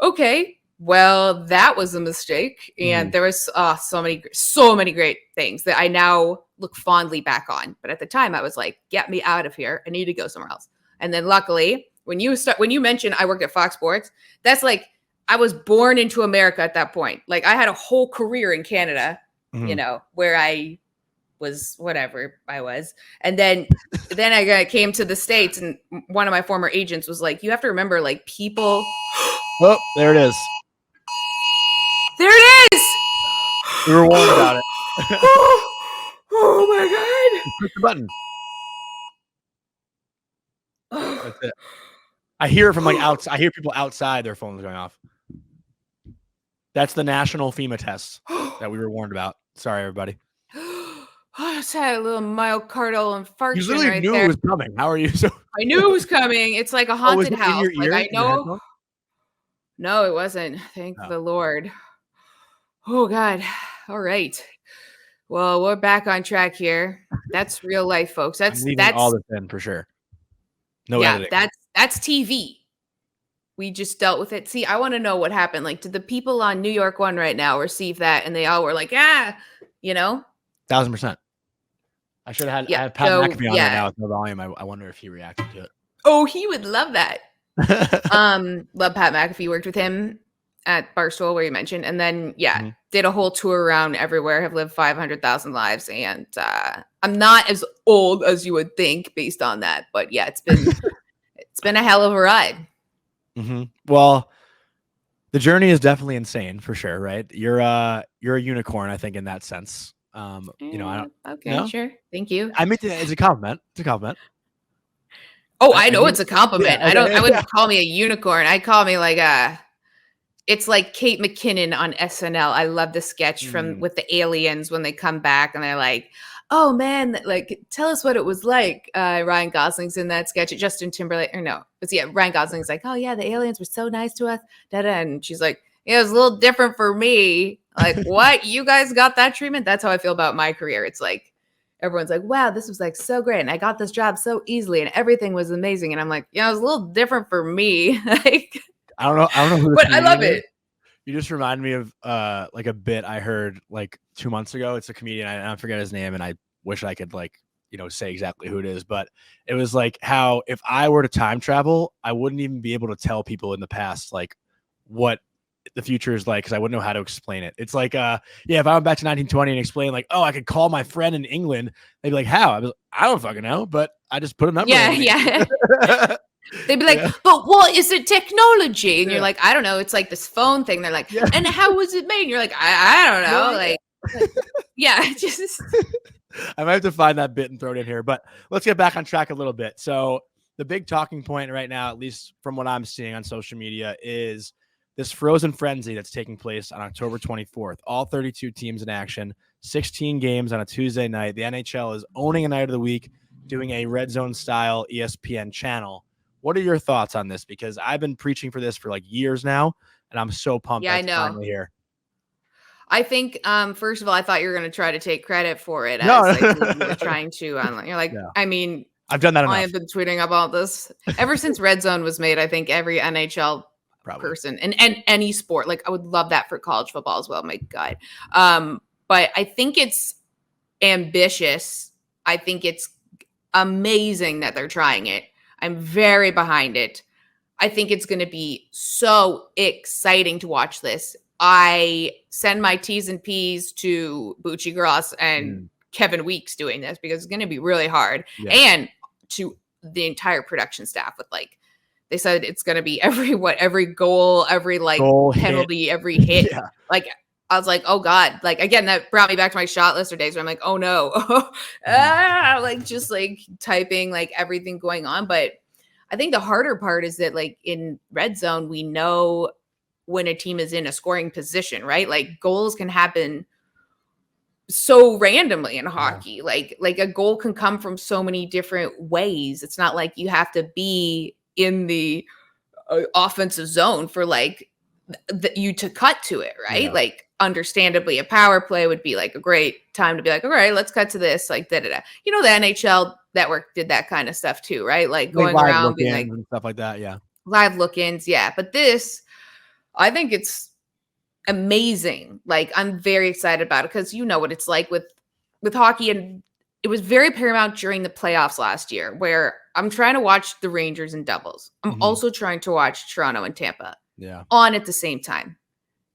okay, well, that was a mistake. And there was so many great things that I now look fondly back on. But at the time I was like, get me out of here. I need to go somewhere else. And then luckily when you mentioned I worked at Fox Sports, that's like, I was born into America at that point. Like I had a whole career in Canada, where I was whatever I was. And then I came to the States and one of my former agents was like, you have to remember like people.
Oh, there it is.
There it is.
We were warned about it.
Oh my God.
Push the button. That's it. I hear it from like outside. I hear people outside their phones going off. That's the national FEMA test that we were warned about. Sorry, everybody.
I just had a little myocardial infarction.
You literally knew it was coming. How are you?
I knew it was coming. It's like a haunted house.
In your ear?
Like, I know. No, it wasn't. Thank the Lord. Oh God. All right. Well, we're back on track here. That's real life, folks. That's
all this in for sure. No editing.
That's TV. We just dealt with it. See, I want to know what happened. Like, did the people on New York One right now receive that and they all were like,
1,000%. I should have had Pat McAfee on right now with no volume. I wonder if he reacted to it.
Oh, he would love that. Love Pat McAfee. Worked with him at Barstool, where you mentioned, and then did a whole tour around everywhere. Have lived 500,000 lives, and I'm not as old as you would think based on that. But yeah, it's been a hell of a ride.
Mm-hmm. Well, the journey is definitely insane for sure, right? You're a unicorn, I think, in that sense. I don't.
Okay, sure. Thank you.
I mean, it's a compliment. It's a compliment.
Oh, I know it's a compliment. Yeah, I wouldn't call me a unicorn. I'd call me like it's like Kate McKinnon on SNL. I love the sketch with the aliens when they come back and they're like, oh man, like tell us what it was like. Ryan Gosling's in that sketch. Justin Timberlake, or no, but Ryan Gosling's like, oh yeah, the aliens were so nice to us. And she's like, yeah, it was a little different for me. Like, what? You guys got that treatment? That's how I feel about my career. It's like, everyone's like, wow, this was like so great. And I got this job so easily and everything was amazing. And I'm like, it was a little different for me. Like,
I don't know who
but I love it.
You just reminded me of like a bit I heard like 2 months ago. It's a comedian. I forget his name and I wish I could like, say exactly who it is, but it was like how if I were to time travel, I wouldn't even be able to tell people in the past, like what the future is like, because I wouldn't know how to explain it. It's like, if I went back to 1920 and explained like, oh, I could call my friend in England, they'd be like, how? I don't fucking know, but I just put a number.
Yeah. They'd be like, but what is it technology? And you're like, I don't know. It's like this phone thing. They're like, and how was it made? And you're like, I don't know. Like, just.
I might have to find that bit and throw it in here, but let's get back on track a little bit. So the big talking point right now, at least from what I'm seeing on social media, is this frozen frenzy that's taking place on October 24th. All 32 teams in action, 16 games on a Tuesday night. The NHL is owning a night of the week, doing a red zone style ESPN channel. What are your thoughts on this? Because I've been preaching for this for like years now, and I'm so pumped.
Yeah, I know.
Finally here.
I think, first of all, I thought you were going to try to take credit for it
No.
as like you were trying to. You're like,
Yeah.
I mean,
I've done that
I
enough.
have been tweeting about this ever since Red Zone was made. I think every NHL person and any sport, like I would love that for college football as well. My God. But I think it's ambitious. I think it's amazing that they're trying it. I'm very behind it. I think it's going to be so exciting to watch this. I send my T's and P's to Bucci Gross and Kevin Weeks doing this because it's going to be really hard. Yeah. And to the entire production staff with like, they said it's going to be every goal, every goal penalty, hit. Every hit. Yeah. Like, I was like, oh God, like, again, that brought me back to my shot lister days where I'm like, oh no, like just like typing, like everything going on. But I think the harder part is that like in red zone, we know when a team is in a scoring position, right? Like goals can happen so randomly in hockey. Yeah. Like a goal can come from so many different ways. It's not like you have to be in the offensive zone for like you to cut to it, right? Yeah. Like understandably a power play would be like a great time to be like, all right, let's cut to this, like da-da-da. You know, the NHL Network did that kind of stuff too, right? Like going around being like
and stuff like that. Yeah.
Live look-ins. Yeah. But this, I think it's amazing. Like I'm very excited about it because you know what it's like with hockey. And it was very paramount during the playoffs last year where I'm trying to watch the Rangers and doubles. I'm also trying to watch Toronto and Tampa on at the same time.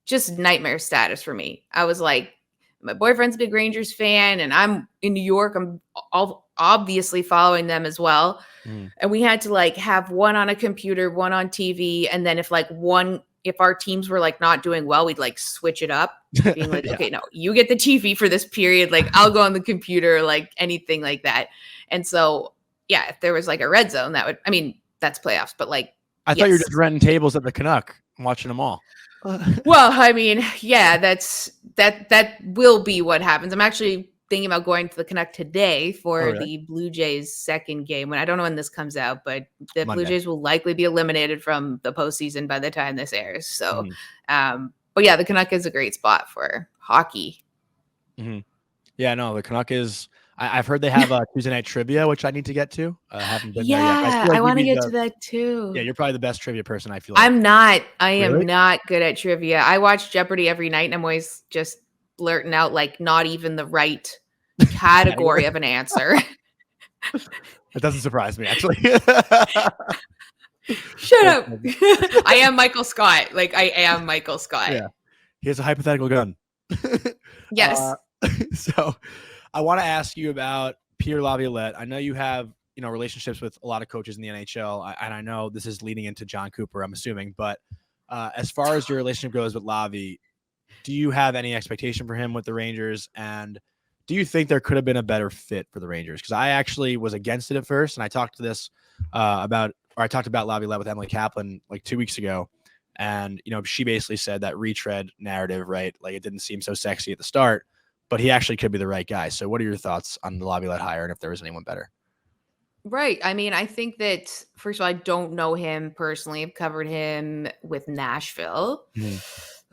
Just nightmare status for me. I was like, my boyfriend's a big Rangers fan and I'm in New York. I'm obviously following them as well. And we had to like have one on a computer, one on TV. And then if our teams were like not doing well, we'd like switch it up being like, okay, no, you get the TV for this period. Like I'll go on the computer, like anything like that. And so, yeah, if there was like a red zone that's playoffs, but like,
I thought you were just renting tables at the Canuck and watching them all.
Well, I mean, yeah, that will be what happens. I'm actually thinking about going to the Canuck today for the Blue Jays second game. When I don't know when this comes out, but the Monday. Blue Jays will likely be eliminated from the postseason by the time this airs. So, but yeah, the Canuck is a great spot for hockey.
Yeah, no, the Canuck is. I've heard they have a Tuesday night trivia, which I need to get to. I haven't been there yet.
I want to get to that too.
Yeah, you're probably the best trivia person. I feel like.
I'm not. I am not good at trivia. I watch Jeopardy every night, and I'm always just blurting out like not even the right category of an answer.
It doesn't surprise me, actually.
Shut up. I am Michael Scott. Like I am Michael Scott.
Yeah. He has a hypothetical gun.
Yes.
So I want to ask you about Pierre Laviolette. I know you have, relationships with a lot of coaches in the NHL, and I know this is leading into John Cooper, I'm assuming. But as far as your relationship goes with Lavi, do you have any expectation for him with the Rangers? And do you think there could have been a better fit for the Rangers? Because I actually was against it at first, and I talked about Laviolette with Emily Kaplan like 2 weeks ago. And, she basically said that retread narrative, right? Like it didn't seem so sexy at the start, but he actually could be the right guy. So what are your thoughts on the Laviolette hire and if there was anyone better?
Right. I mean, I think that, first of all, I don't know him personally. I've covered him with Nashville.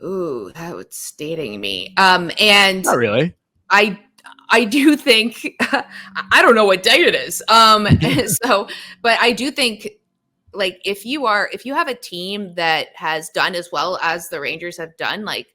Ooh, that was stating me. And
not really.
I do think, I don't know what day it is. But I do think, like, if you have a team that has done as well as the Rangers have done, like,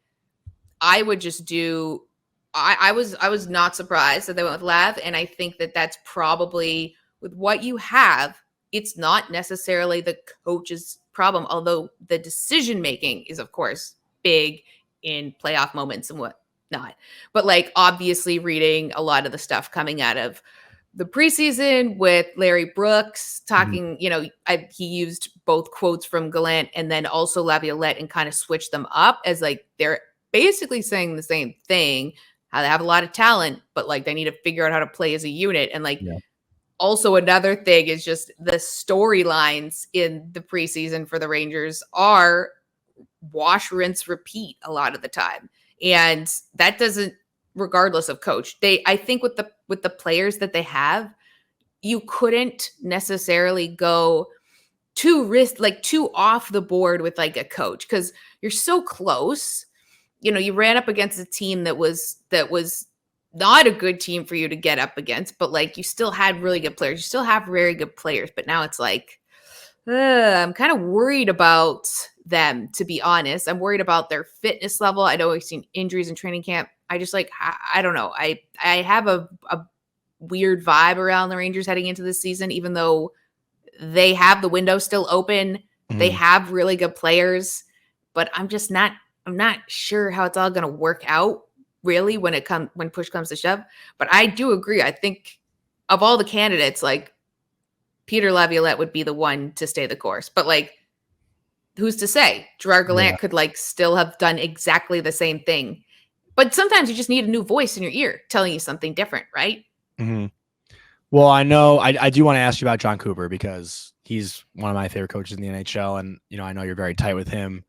I would just do. I was not surprised that they went with Lav, and I think that that's probably with what you have. It's not necessarily the coach's problem, although the decision making is, of course, big in playoff moments and whatnot. But like, obviously, reading a lot of the stuff coming out of the preseason with Larry Brooks talking, he used both quotes from Gallant and then also Laviolette and kind of switched them up as like they're basically saying the same thing. How they have a lot of talent, but like they need to figure out how to play as a unit. And like, also another thing is just the storylines in the preseason for the Rangers are wash, rinse, repeat a lot of the time. And that doesn't, regardless of coach, I think with the players that they have, you couldn't necessarily go too off the board with like a coach because you're so close. you ran up against a team that was not a good team for you to get up against, but like you still had really good players. You still have very good players, but now it's like, I'm kind of worried about them, to be honest. I'm worried about their fitness level. I know we've seen injuries in training camp. I just like, I don't know. I have a weird vibe around the Rangers heading into this season, even though they have the window still open. They have really good players, but I'm not sure how it's all going to work out really when push comes to shove. But I do agree. I think of all the candidates, like Peter Laviolette would be the one to stay the course. But like, who's to say? Gerard Gallant could like still have done exactly the same thing. But sometimes you just need a new voice in your ear telling you something different, right?
Mm-hmm. Well, I know I do want to ask you about John Cooper because he's one of my favorite coaches in the NHL, and I know you're very tight with him.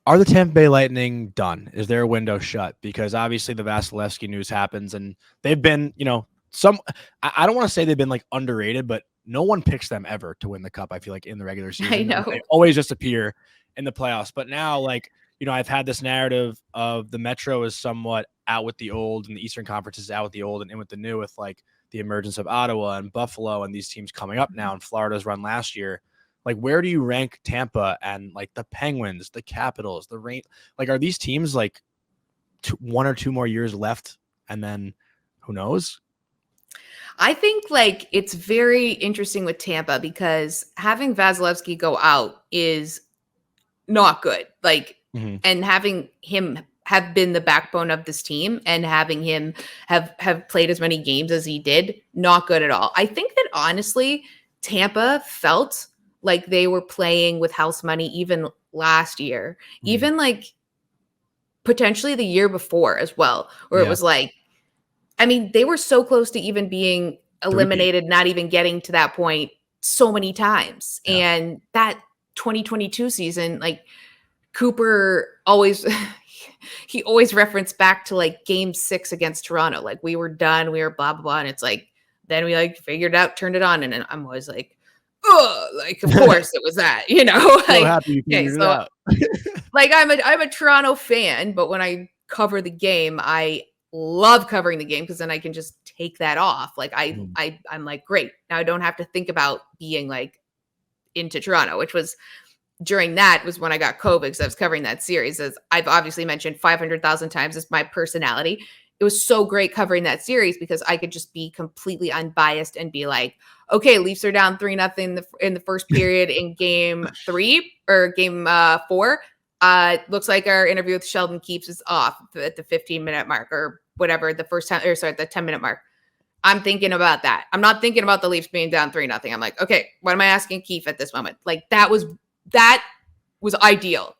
Are the Tampa Bay Lightning done? Is their window shut? Because obviously the Vasilevsky news happens, and they've been, I don't want to say they've been like underrated, but no one picks them ever to win the cup. I feel like in the regular season,
I know
they always just appear in the playoffs. But now, like, I've had this narrative of the Metro is somewhat out with the old, and the Eastern Conference is out with the old and in with the new, with like the emergence of Ottawa and Buffalo and these teams coming up now, and Florida's run last year. Like, where do you rank Tampa and like the Penguins, the Capitals, the Rain? Like, are these teams like 1 or 2 more years left, and then who knows?
I think like it's very interesting with Tampa because having Vasilevsky go out is not good. Like, and having him have been the backbone of this team and having him have played as many games as he did, not good at all. I think that honestly, Tampa felt like they were playing with house money even last year, even like potentially the year before as well, where it was like, I mean, they were so close to even being eliminated, not even getting to that point so many times. Yeah. And that 2022 season, like Cooper always, he always referenced back to like game 6 against Toronto. Like we were done, we were blah, blah, blah. And it's like, then we like figured it out, turned it on. And I'm always like, oh, like, of course it was that, like,
happy you figured it out.
Like I'm a Toronto fan, but when I cover the game, I love covering the game because then I can just take that off. Like I'm like, great. Now I don't have to think about being like into Toronto, which was during that was when I got COVID because I was covering that series. As I've obviously mentioned 500,000 times, it's my personality. It was so great covering that series because I could just be completely unbiased and be like, okay, Leafs are down 3-0 in the first period in game 3 or game 4. Looks like our interview with Sheldon Keefe is off at the 15-minute mark or whatever, the 10-minute mark. I'm thinking about that. I'm not thinking about the Leafs being down 3-0. I'm like, okay, what am I asking Keefe at this moment? Like that was ideal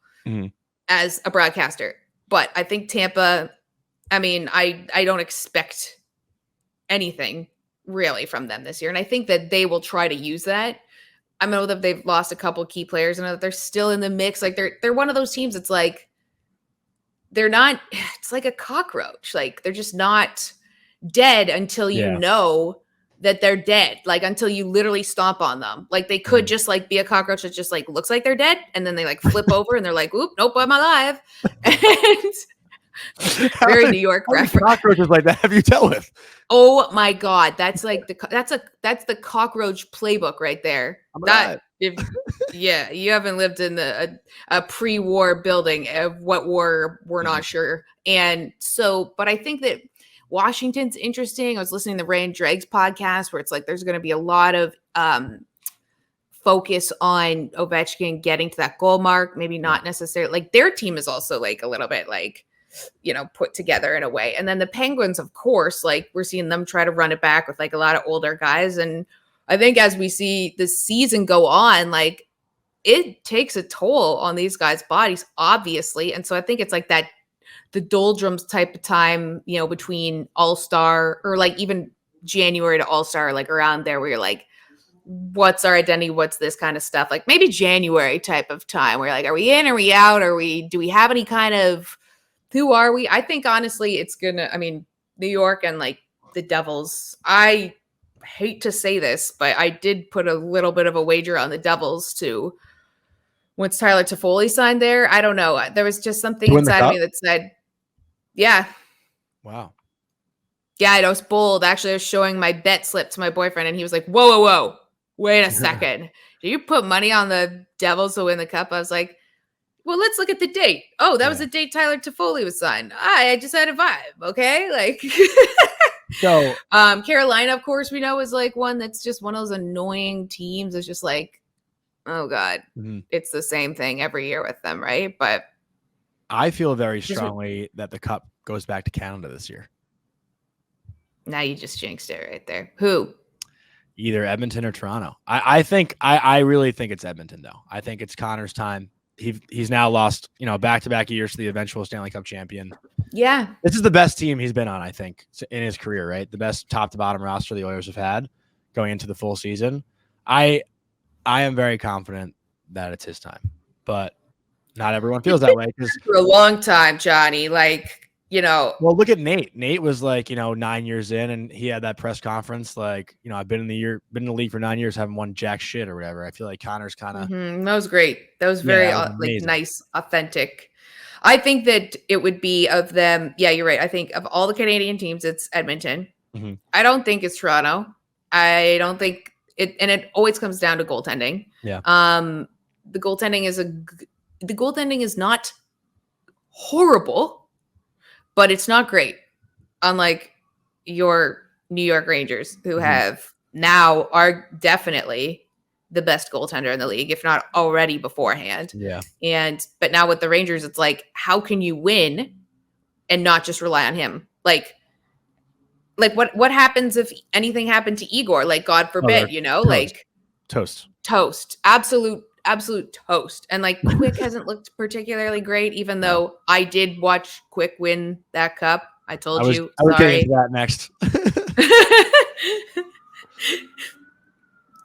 as a broadcaster. But I think Tampa, I mean, I don't expect anything really from them this year. And I think that they will try to use that. I know that they've lost a couple key players and that they're still in the mix. Like they're one of those teams. It's like, it's like a cockroach. Like they're just not dead until you know that they're dead. Like until you literally stomp on them. Like they could just like be a cockroach that just like looks like they're dead. And then they like flip over and they're like, oop, nope, I'm alive. And very New York reference.
Cockroaches like that have you dealt with?
Oh my God. That's like that's the cockroach playbook right there. You haven't lived in a pre-war building of what war we're not sure. And so, but I think that Washington's interesting. I was listening to the Ray and Dregs podcast where it's like there's going to be a lot of focus on Ovechkin getting to that goal mark. Maybe not necessarily like their team is also like a little bit like, put together in a way. And then the Penguins, of course, like we're seeing them try to run it back with like a lot of older guys. And I think as we see the season go on, like it takes a toll on these guys' bodies, obviously. And so I think it's like that, the doldrums type of time, between All-Star or like even January to All-Star, like around there where you're like, what's our identity? What's this kind of stuff? Like maybe January type of time where like, are we in? Are we out? Do we have any kind of, who are we? I think honestly, New York and like the Devils, I hate to say this, but I did put a little bit of a wager on the Devils to once Tyler Toffoli signed there, I don't know. There was just something
To win the
inside of
cup?
me that said, yeah.
Wow.
Yeah, I was bold. Actually, I was showing my bet slip to my boyfriend, and he was like, whoa, whoa, whoa. Wait a second. Did you put money on the Devils to win the cup? I was like, well, let's look at the date. Oh, that was the date Tyler Toffoli was signed. I just had a vibe. Okay. Like,
So,
Carolina, of course, we know is like one that's just one of those annoying teams. It's just like, oh God, it's the same thing every year with them. Right. But
I feel very strongly that the cup goes back to Canada this year.
Now you just jinxed it right there. Who?
Either Edmonton or Toronto. I really think it's Edmonton though. I think it's Connor's time. He's now lost, back-to-back years to the eventual Stanley Cup champion.
Yeah.
This is the best team he's been on, I think, in his career, right? The best top to bottom roster the Oilers have had going into the full season. I am very confident that it's his time, but not everyone feels that way.
For a long time, Johnny,
well, look at Nate. Nate was 9 years in, and he had that press conference. I've been in the league for 9 years, haven't won jack shit or whatever. I feel like Connor's kind of.
That was great. That was very nice, authentic. I think that it would be of them. Yeah, you're right. I think of all the Canadian teams, it's Edmonton. Mm-hmm. I don't think it's Toronto. I don't think it, and it always comes down to goaltending.
Yeah.
The goaltending is not horrible, but it's not great. Unlike your New York Rangers, who are definitely the best goaltender in the league, if not already beforehand.
Yeah.
But now with the Rangers, it's like, how can you win and not just rely on him? Like what happens if anything happened to Igor? Like, God forbid, toast. Absolute toast. And Quick hasn't looked particularly great, even though I did watch Quick win that cup. I told you.
I was getting into that next.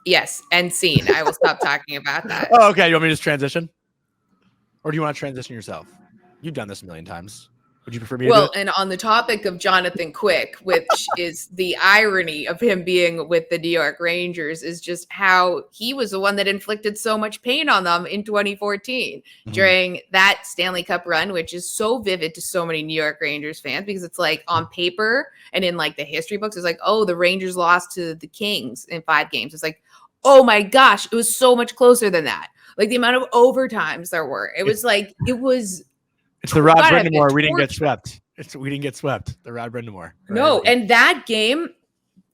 Yes, and scene. I will stop talking about that.
Oh, okay. You want me to just transition? Or do you want to transition yourself? You've done this a million times. Would you prefer me to do it?
And on the topic of Jonathan Quick, which is the irony of him being with the New York Rangers, is just how he was the one that inflicted so much pain on them in 2014 during that Stanley Cup run, which is so vivid to so many New York Rangers fans, because it's like on paper and in the history books, it's like, oh, the Rangers lost to the Kings in 5 games. It's like, oh my gosh, it was so much closer than that. The amount of overtimes there were.
It's the Rod Brindamore. We didn't get swept. We didn't get swept. The Rod Brindamore. Right?
No, and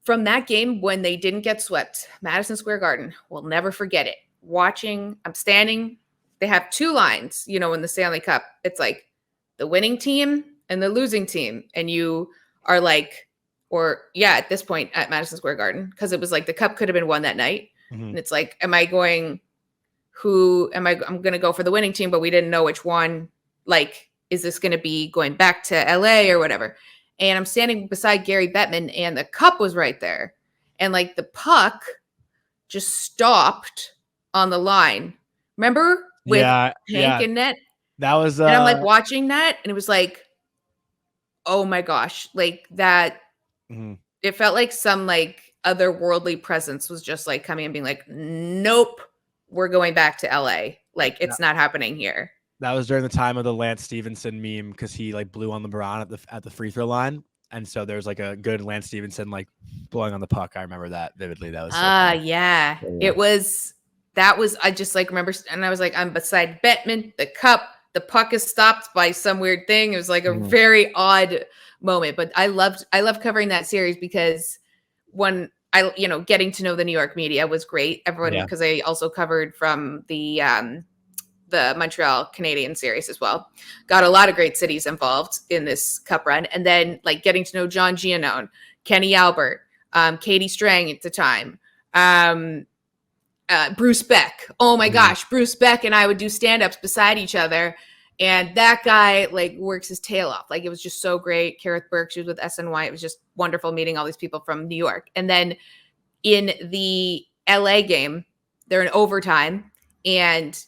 from that game when they didn't get swept, Madison Square Garden, we'll never forget it. I'm standing. They have 2 lines, in the Stanley Cup. It's like the winning team and the losing team. And you are at this point at Madison Square Garden, because it was the cup could have been won that night. And it's like, I'm going to go for the winning team, but we didn't know which one. Is this going to be going back to LA or whatever? And I'm standing beside Gary Bettman, and the cup was right there. And the puck just stopped on the line. Remember with Hank and net?
That was,
and I'm watching that, and it was oh my gosh, that. It felt like some otherworldly presence was just coming and being nope, we're going back to LA. It's not happening here.
That was during the time of the Lance Stevenson meme, because he blew on LeBron at the free throw line, and so there's a good Lance Stevenson blowing on the puck. I remember that vividly. That was
yeah. It was I just remember, and I was I'm beside Bettman, the cup, the puck is stopped by some weird thing. It was a very odd moment, but I loved covering that series, because when getting to know the New York media was great. Everyone, because I also covered from the Montreal Canadiens series as well. Got a lot of great cities involved in this cup run. And then getting to know John Giannone, Kenny Albert, Katie Strang at the time, Bruce Beck. Oh my gosh, Bruce Beck and I would do stand-ups beside each other. And that guy works his tail off. It was just so great. Kareth Burke, she was with SNY. It was just wonderful meeting all these people from New York. And then in the LA game, they're in overtime, and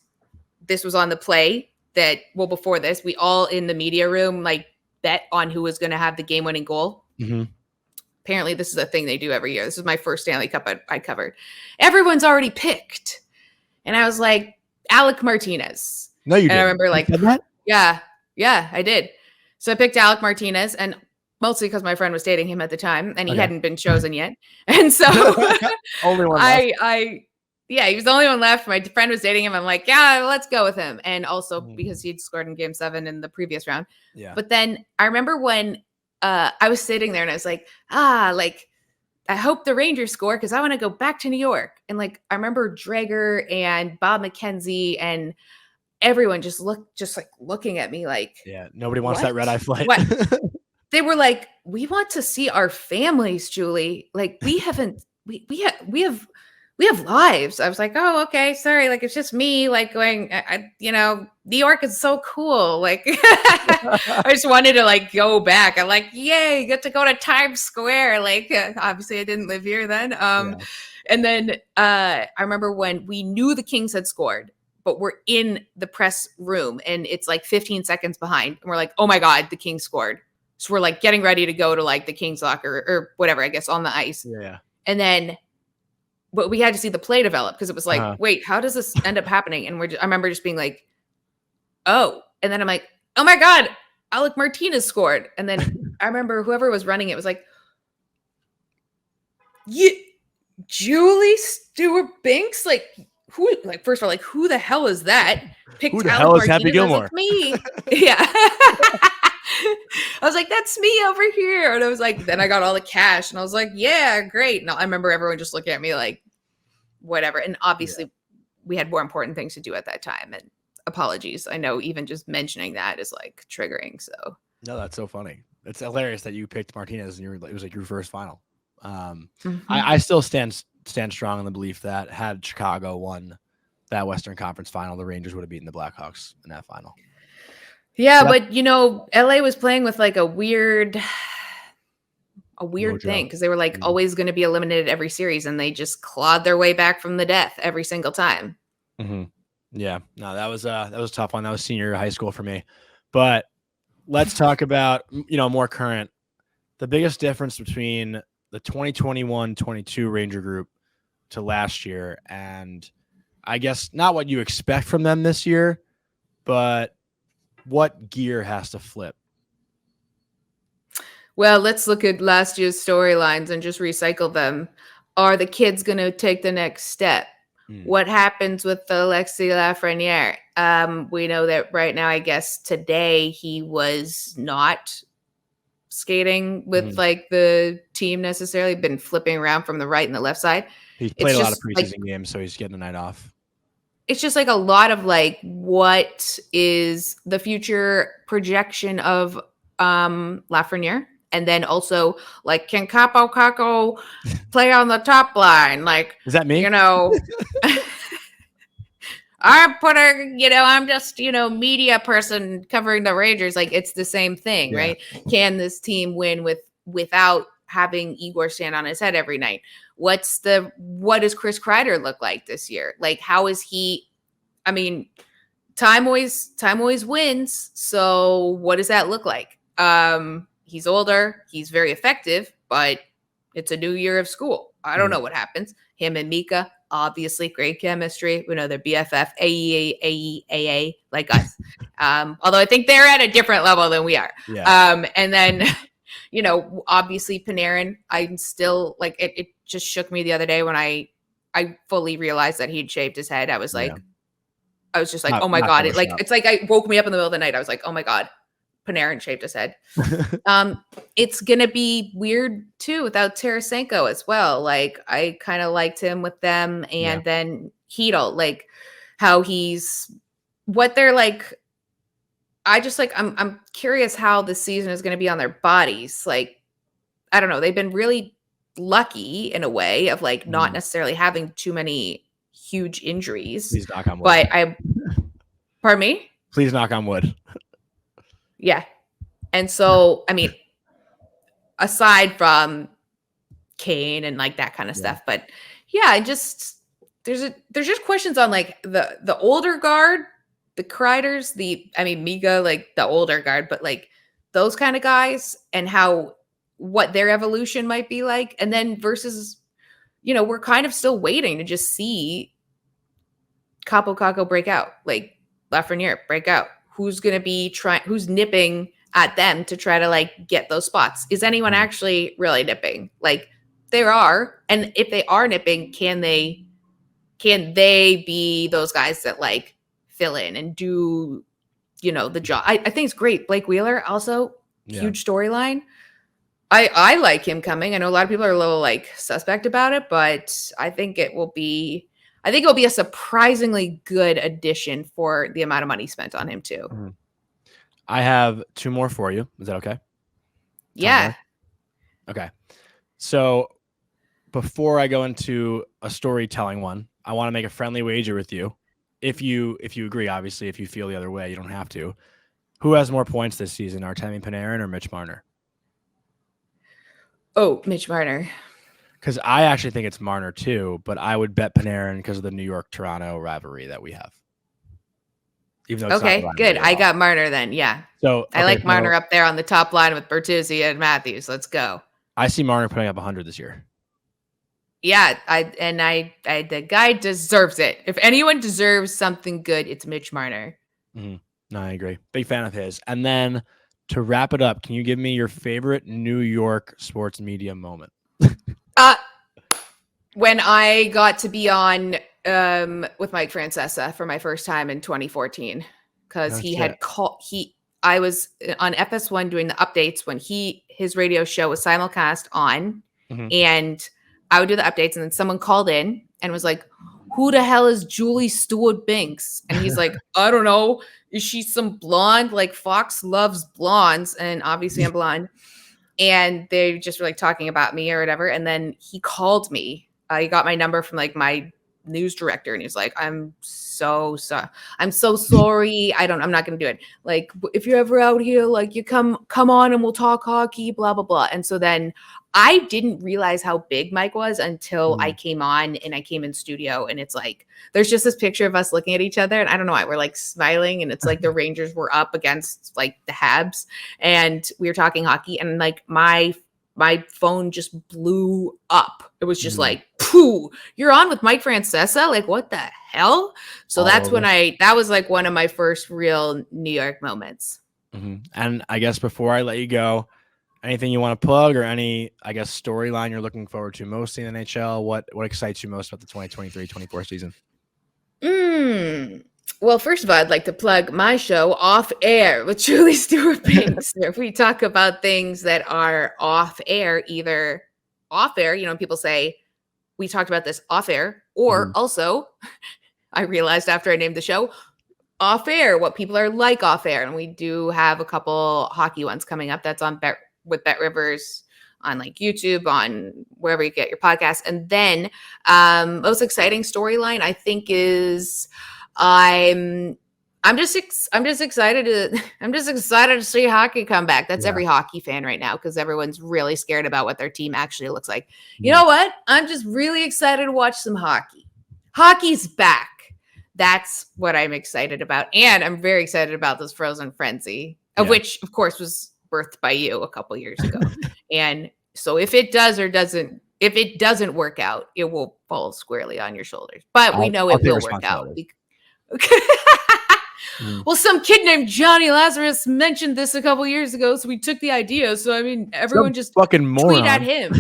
this was on the play that, before this, we all in the media room bet on who was going to have the game-winning goal. Apparently, this is a thing they do every year. This is my first Stanley Cup I covered. Everyone's already picked. And I was Alec Martinez.
No, you
And
didn't.
I remember like,
You said that?
yeah, I did. So I picked Alec Martinez, and mostly because my friend was dating him at the time and he hadn't been chosen yet. And so
Only one left.
he was the only one left. My friend was dating him. I'm like, yeah, let's go with him. And also because he'd scored in game 7 in the previous round.
Yeah.
But then I remember when I was sitting there and I was like, like, I hope the Rangers score because I want to go back to New York. And like, I remember Drager and Bob McKenzie and everyone just looking at me like,
yeah, nobody wants
what?
that red eye flight.
What? They were like, we want to see our families, Julie. Like we have lives. I was like, oh, okay, sorry. Like it's just me, like going, New York is so cool. Like I just wanted to like go back. I'm like, yay, get to go to Times Square. Like obviously I didn't live here then. And then I remember when we knew the Kings had scored, but we're in the press room and it's like 15 seconds behind. And we're like, oh my God, the Kings scored. So we're like getting ready to go to like the Kings locker or whatever, I guess, on the ice.
Yeah.
And then, but we had to see the play develop because it was like, wait, how does this end up happening? And I remember just being like, oh. And then I'm like, oh my God, Alec Martinez scored. And then I remember whoever was running it was like, Julie Stewart Binks? Like, who? Like, first of all, like, who the hell is that? Picked
Who the
Alec
hell is
Martinez.
Happy Gilmore?
Like, me. Yeah. I was like, that's me over here. And I was like, then I got all the cash and I was like, yeah, great. And I remember everyone just looking at me like, whatever. And obviously we had more important things to do at that time. And apologies. I know even just mentioning that is like triggering. So
no, that's so funny. It's hilarious that you picked Martinez and it was like your first final. I still stand strong in the belief that had Chicago won that Western Conference final, the Rangers would have beaten the Blackhawks in that final.
Yeah, but LA was playing with like a weird thing because they were like always going to be eliminated every series, and they just clawed their way back from the death every single time.
Mm-hmm. Yeah, no, that was a tough one. That was senior high school for me. But let's talk about more current. The biggest difference between the 2021-22 Ranger group to last year, and I guess not what you expect from them this year, but what gear has to flip?
Well, let's look at last year's storylines and just recycle them. Are the kids going to take the next step? What happens with Alexis Lafreniere? We know that right now, I guess today he was not skating with like the team necessarily, been flipping around from the right and the left side.
He's played a lot of preseason games, so he's getting a night off.
It's just like a lot of like, what is the future projection of Lafreniere? And then also like, can Capo Caco play on the top line? Like,
is that me?
I'm just, media person covering the Rangers. Like it's the same thing, right? Can this team win without having Igor stand on his head every night? What does Chris Kreider look like this year? Like, how is he? I mean, time always wins. So what does that look like? He's older. He's very effective, but it's a new year of school. I don't know what happens. Him and Mika, obviously great chemistry. We know they're BFF, AEA, like us. Although I think they're at a different level than we are.
Yeah.
And then, obviously Panarin, I'm still like, it just shook me the other day when I fully realized that he'd shaved his head. I was like, I was just like, oh my God. It's like, I woke me up in the middle of the night. I was like, oh my God, Panarin shaved his head. It's going to be weird too without Tarasenko as well. Like I kind of liked him with them. And then Hedl, like how what they're like. I'm curious how this season is going to be on their bodies. Like, I don't know. They've been really lucky in a way of like not necessarily having too many huge injuries.
Please knock on wood.
But pardon me?
Please knock on wood.
Yeah. And so, I mean, aside from Kane and like that kind of stuff, but yeah, there's just questions on like the older guard, the Kreiders, Mika, like the older guard, but like those kind of guys and what their evolution might be like. And then versus, we're kind of still waiting to just see Capo Caco break out? Like Lafreniere break out? Who's going to be who's nipping at them to try to like get those spots? Is anyone actually really nipping? Like there are. And if they are nipping, can they be those guys that like fill in and do, the job? I think it's great. Blake Wheeler also huge storyline. I like him coming. I know a lot of people are a little like suspect about it, but I think it'll be a surprisingly good addition for the amount of money spent on him too.
Mm-hmm. I have 2 more for you. Is that okay?
Yeah.
Okay. So before I go into a storytelling one, I want to make a friendly wager with you. If you agree, obviously, if you feel the other way, you don't have to. Who has more points this season, Artemi Panarin or Mitch Marner?
Oh, Mitch Marner.
Because I actually think it's Marner too, but I would bet Panarin because of the New York-Toronto rivalry that we have. Even though
okay, good. I got Marner then. Yeah.
So
I like Marner up there on the top line with Bertuzzi and Matthews. Let's go.
I see Marner putting up 100 this year.
Yeah, the guy deserves it. If anyone deserves something good, it's Mitch Marner.
Mm-hmm. No, I agree. Big fan of his. And then to wrap it up, can you give me your favorite New York sports media moment?
When I got to be on with Mike Francesa for my first time in 2014, because I was on FS1 doing the updates when his radio show was simulcast on, and I would do the updates, and then someone called in and was like, "Who the hell is Julie Stewart Binks?" And he's like, "I don't know. Is she some blonde? Like Fox loves blondes, and obviously I'm blonde." And they just were like talking about me or whatever. And then he called me. He got my number from like my news director, and he's like, I'm so sorry. I'm so sorry. I'm not going to do it. Like, if you're ever out here, like you come on and we'll talk hockey, blah, blah, blah. And so then I didn't realize how big Mike was until I came on and I came in studio, and it's like, there's just this picture of us looking at each other, and I don't know why we're like smiling, and it's like the Rangers were up against like the Habs, and we were talking hockey, and like my phone just blew up. It was just like, pooh, you're on with Mike Francesa? Like, what the hell? So that was like one of my first real New York moments.
And I guess before I let you go, anything you want to plug or any, I guess, storyline you're looking forward to most in the NHL? What excites you most about the 2023-24 season?
Well, first of all, I'd like to plug my show Off Air with Julie Stewart Binks. If we talk about things that are off air, either off air, people say, we talked about this off air, or also, I realized after I named the show, off air, what people are like off air. And we do have a couple hockey ones coming up. That's on with Bet Rivers on like YouTube, on wherever you get your podcasts. And then most exciting storyline, I think, is I'm just excited to see hockey come back. That's every hockey fan right now, because everyone's really scared about what their team actually looks like. You know what? I'm just really excited to watch some hockey. Hockey's back. That's what I'm excited about. And I'm very excited about this Frozen Frenzy, of which, of course, was birthed by you a couple years ago. And so if it doesn't work out, it will fall squarely on your shoulders. But we know it will work out. Well, some kid named Jonny Lazarus mentioned this a couple years ago, so we took the idea. So I mean, everyone just
fucking moron.
Tweet at him.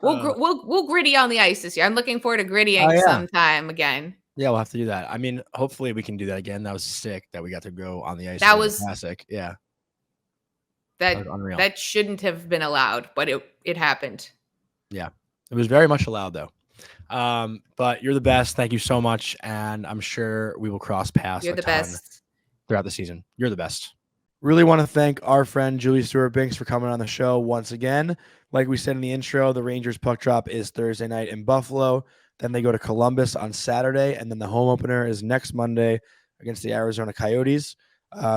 We'll gritty on the ice this year. I'm looking forward to grittying sometime again.
Yeah, we'll have to do that. I mean, hopefully we can do that again. That was sick that we got to go on the ice.
That was
classic. Yeah.
That was unreal. That shouldn't have been allowed, but it happened.
Yeah. It was very much allowed though. But you're the best. Thank you so much. And I'm sure we will cross paths.
You're the best
throughout the season. You're the best. Really want to thank our friend Julie Stewart Binks for coming on the show once again. Like we said in the intro, the Rangers puck drop is Thursday night in Buffalo. Then they go to Columbus on Saturday. And then the home opener is next Monday against the Arizona Coyotes.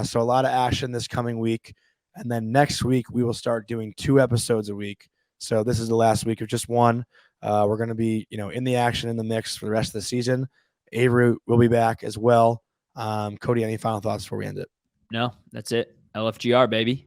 So a lot of action this coming week. And then next week, we will start doing 2 episodes a week. So this is the last week of just one. We're going to be, in the action, in the mix for the rest of the season. Avery will be back as well. Cody, any final thoughts before we end it?
No, that's it. LFGR, baby.